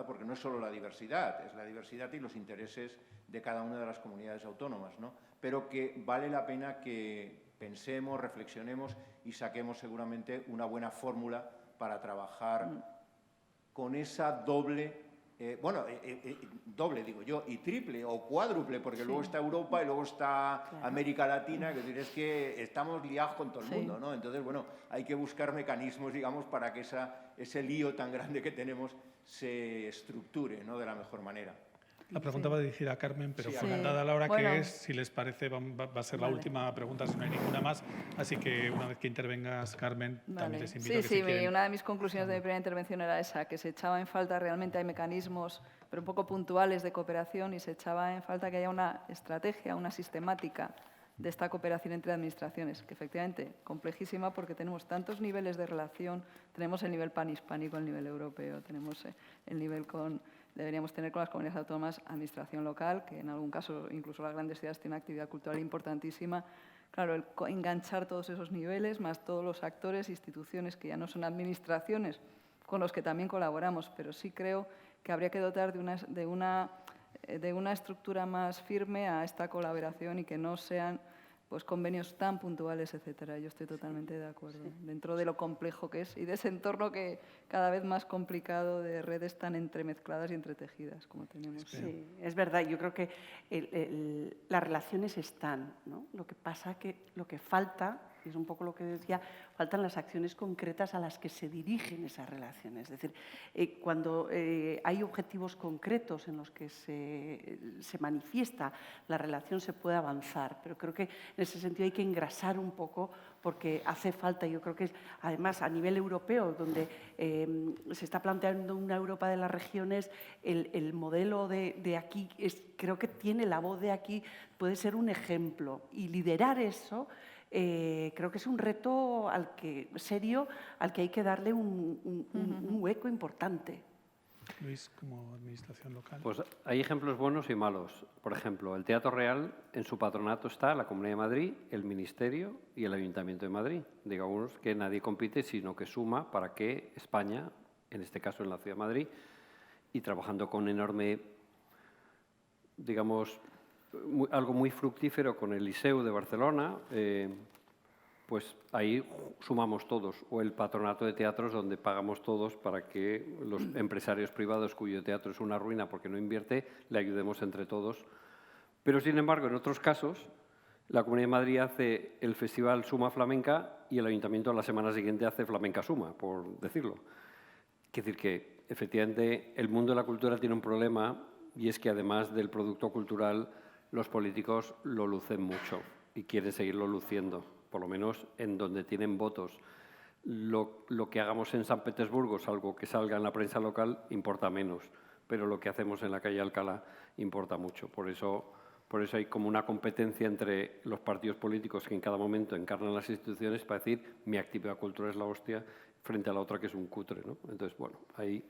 porque no es solo la diversidad, es la diversidad y los intereses de cada una de las comunidades autónomas, ¿no?, pero que vale la pena que pensemos, reflexionemos y saquemos seguramente una buena fórmula para trabajar con esa doble doble, digo yo, y triple o cuádruple, porque luego está Europa y luego está América Latina, es que estamos liados con todo el mundo, ¿no? Entonces, bueno, hay que buscar mecanismos, digamos, para que ese lío tan grande que tenemos se estructure, ¿no?, de la mejor manera. La pregunta va dirigida a Carmen, pero dada la hora que es, si les parece, va a ser la última pregunta, si no hay ninguna más. Así que una vez que intervengas, Carmen, también les invito a que si quieren... Una de mis conclusiones de mi primera intervención era esa, que se echaba en falta, realmente hay mecanismos, pero un poco puntuales de cooperación, y se echaba en falta que haya una estrategia, una sistemática de esta cooperación entre administraciones, que efectivamente complejísima porque tenemos tantos niveles de relación, tenemos el nivel panhispánico, el nivel europeo, tenemos el nivel deberíamos tener con las comunidades autónomas administración local, que en algún caso incluso las grandes ciudades tienen una actividad cultural importantísima. Claro, enganchar todos esos niveles, más todos los actores, instituciones que ya no son administraciones, con los que también colaboramos, pero sí creo que habría que dotar de una estructura más firme a esta colaboración y que no sean pues convenios tan puntuales, etcétera. Yo estoy totalmente de acuerdo, dentro de lo complejo que es y de ese entorno que cada vez más complicado de redes tan entremezcladas y entretejidas como tenemos. Sí, es verdad. Yo creo que las relaciones están, ¿no? Lo que pasa que lo que falta, y es un poco lo que decía, faltan las acciones concretas a las que se dirigen esas relaciones. Es decir, cuando hay objetivos concretos en los que se manifiesta la relación, se puede avanzar. Pero creo que en ese sentido hay que engrasar un poco porque hace falta, yo creo que es, además a nivel europeo, donde se está planteando una Europa de las regiones, el modelo de aquí, creo que tiene la voz de aquí, puede ser un ejemplo. Y liderar eso creo que es un reto serio al que hay que darle un hueco importante. Luis, como administración local. Pues hay ejemplos buenos y malos. Por ejemplo, el Teatro Real, en su patronato está la Comunidad de Madrid, el Ministerio y el Ayuntamiento de Madrid. Digamos que nadie compite, sino que suma para que España, en este caso en la Ciudad de Madrid, y trabajando con enorme, digamos, algo muy fructífero con el Liceu de Barcelona, pues ahí sumamos todos, o el patronato de teatros donde pagamos todos para que los empresarios privados cuyo teatro es una ruina porque no invierte, le ayudemos entre todos. Pero, sin embargo, en otros casos, la Comunidad de Madrid hace el Festival Suma Flamenca y el Ayuntamiento a la semana siguiente hace Flamenca Suma, por decirlo. Quiere decir que, efectivamente, el mundo de la cultura tiene un problema y es que, además del producto cultural, los políticos lo lucen mucho y quieren seguirlo luciendo, por lo menos en donde tienen votos. Lo que hagamos en San Petersburgo, salvo que salga en la prensa local, importa menos, pero lo que hacemos en la calle Alcalá importa mucho. Por eso hay como una competencia entre los partidos políticos que en cada momento encarnan las instituciones para decir mi actividad cultural es la hostia frente a la otra que es un cutre, ¿no? Entonces, bueno, ahí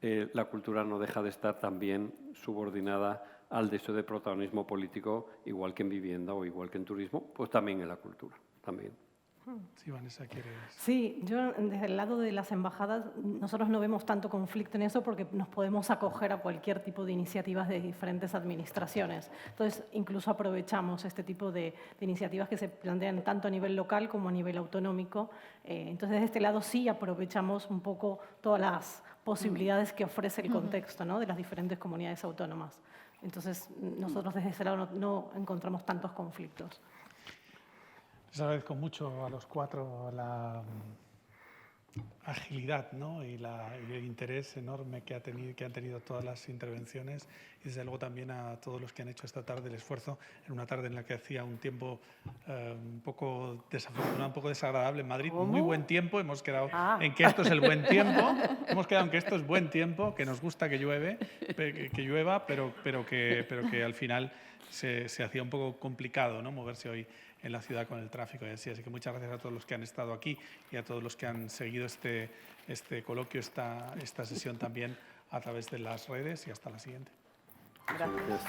la cultura no deja de estar también subordinada al deseo de protagonismo político, igual que en vivienda o igual que en turismo, pues también en la cultura, también. Sí, Vanessa, ¿quieres? Sí, yo desde el lado de las embajadas, nosotros no vemos tanto conflicto en eso porque nos podemos acoger a cualquier tipo de iniciativas de diferentes administraciones. Entonces, incluso aprovechamos este tipo de iniciativas que se plantean tanto a nivel local como a nivel autonómico. Entonces, desde este lado sí aprovechamos un poco todas las posibilidades que ofrece el contexto, ¿no?, de las diferentes comunidades autónomas. Entonces, nosotros desde ese lado no encontramos tantos conflictos. Les agradezco mucho a los cuatro la agilidad, ¿no?, y el interés enorme que han tenido todas las intervenciones y desde luego también a todos los que han hecho esta tarde el esfuerzo en una tarde en la que hacía un tiempo un poco desafortunado, un poco desagradable en Madrid. ¿Cómo? Muy buen tiempo, hemos quedado en que esto es el buen tiempo, hemos quedado en que esto es buen tiempo, que nos gusta que llueva, pero que al final se hacía un poco complicado, ¿no?, moverse hoy en la ciudad con el tráfico y así. Así que muchas gracias a todos los que han estado aquí y a todos los que han seguido este coloquio, esta sesión también a través de las redes y hasta la siguiente. Gracias.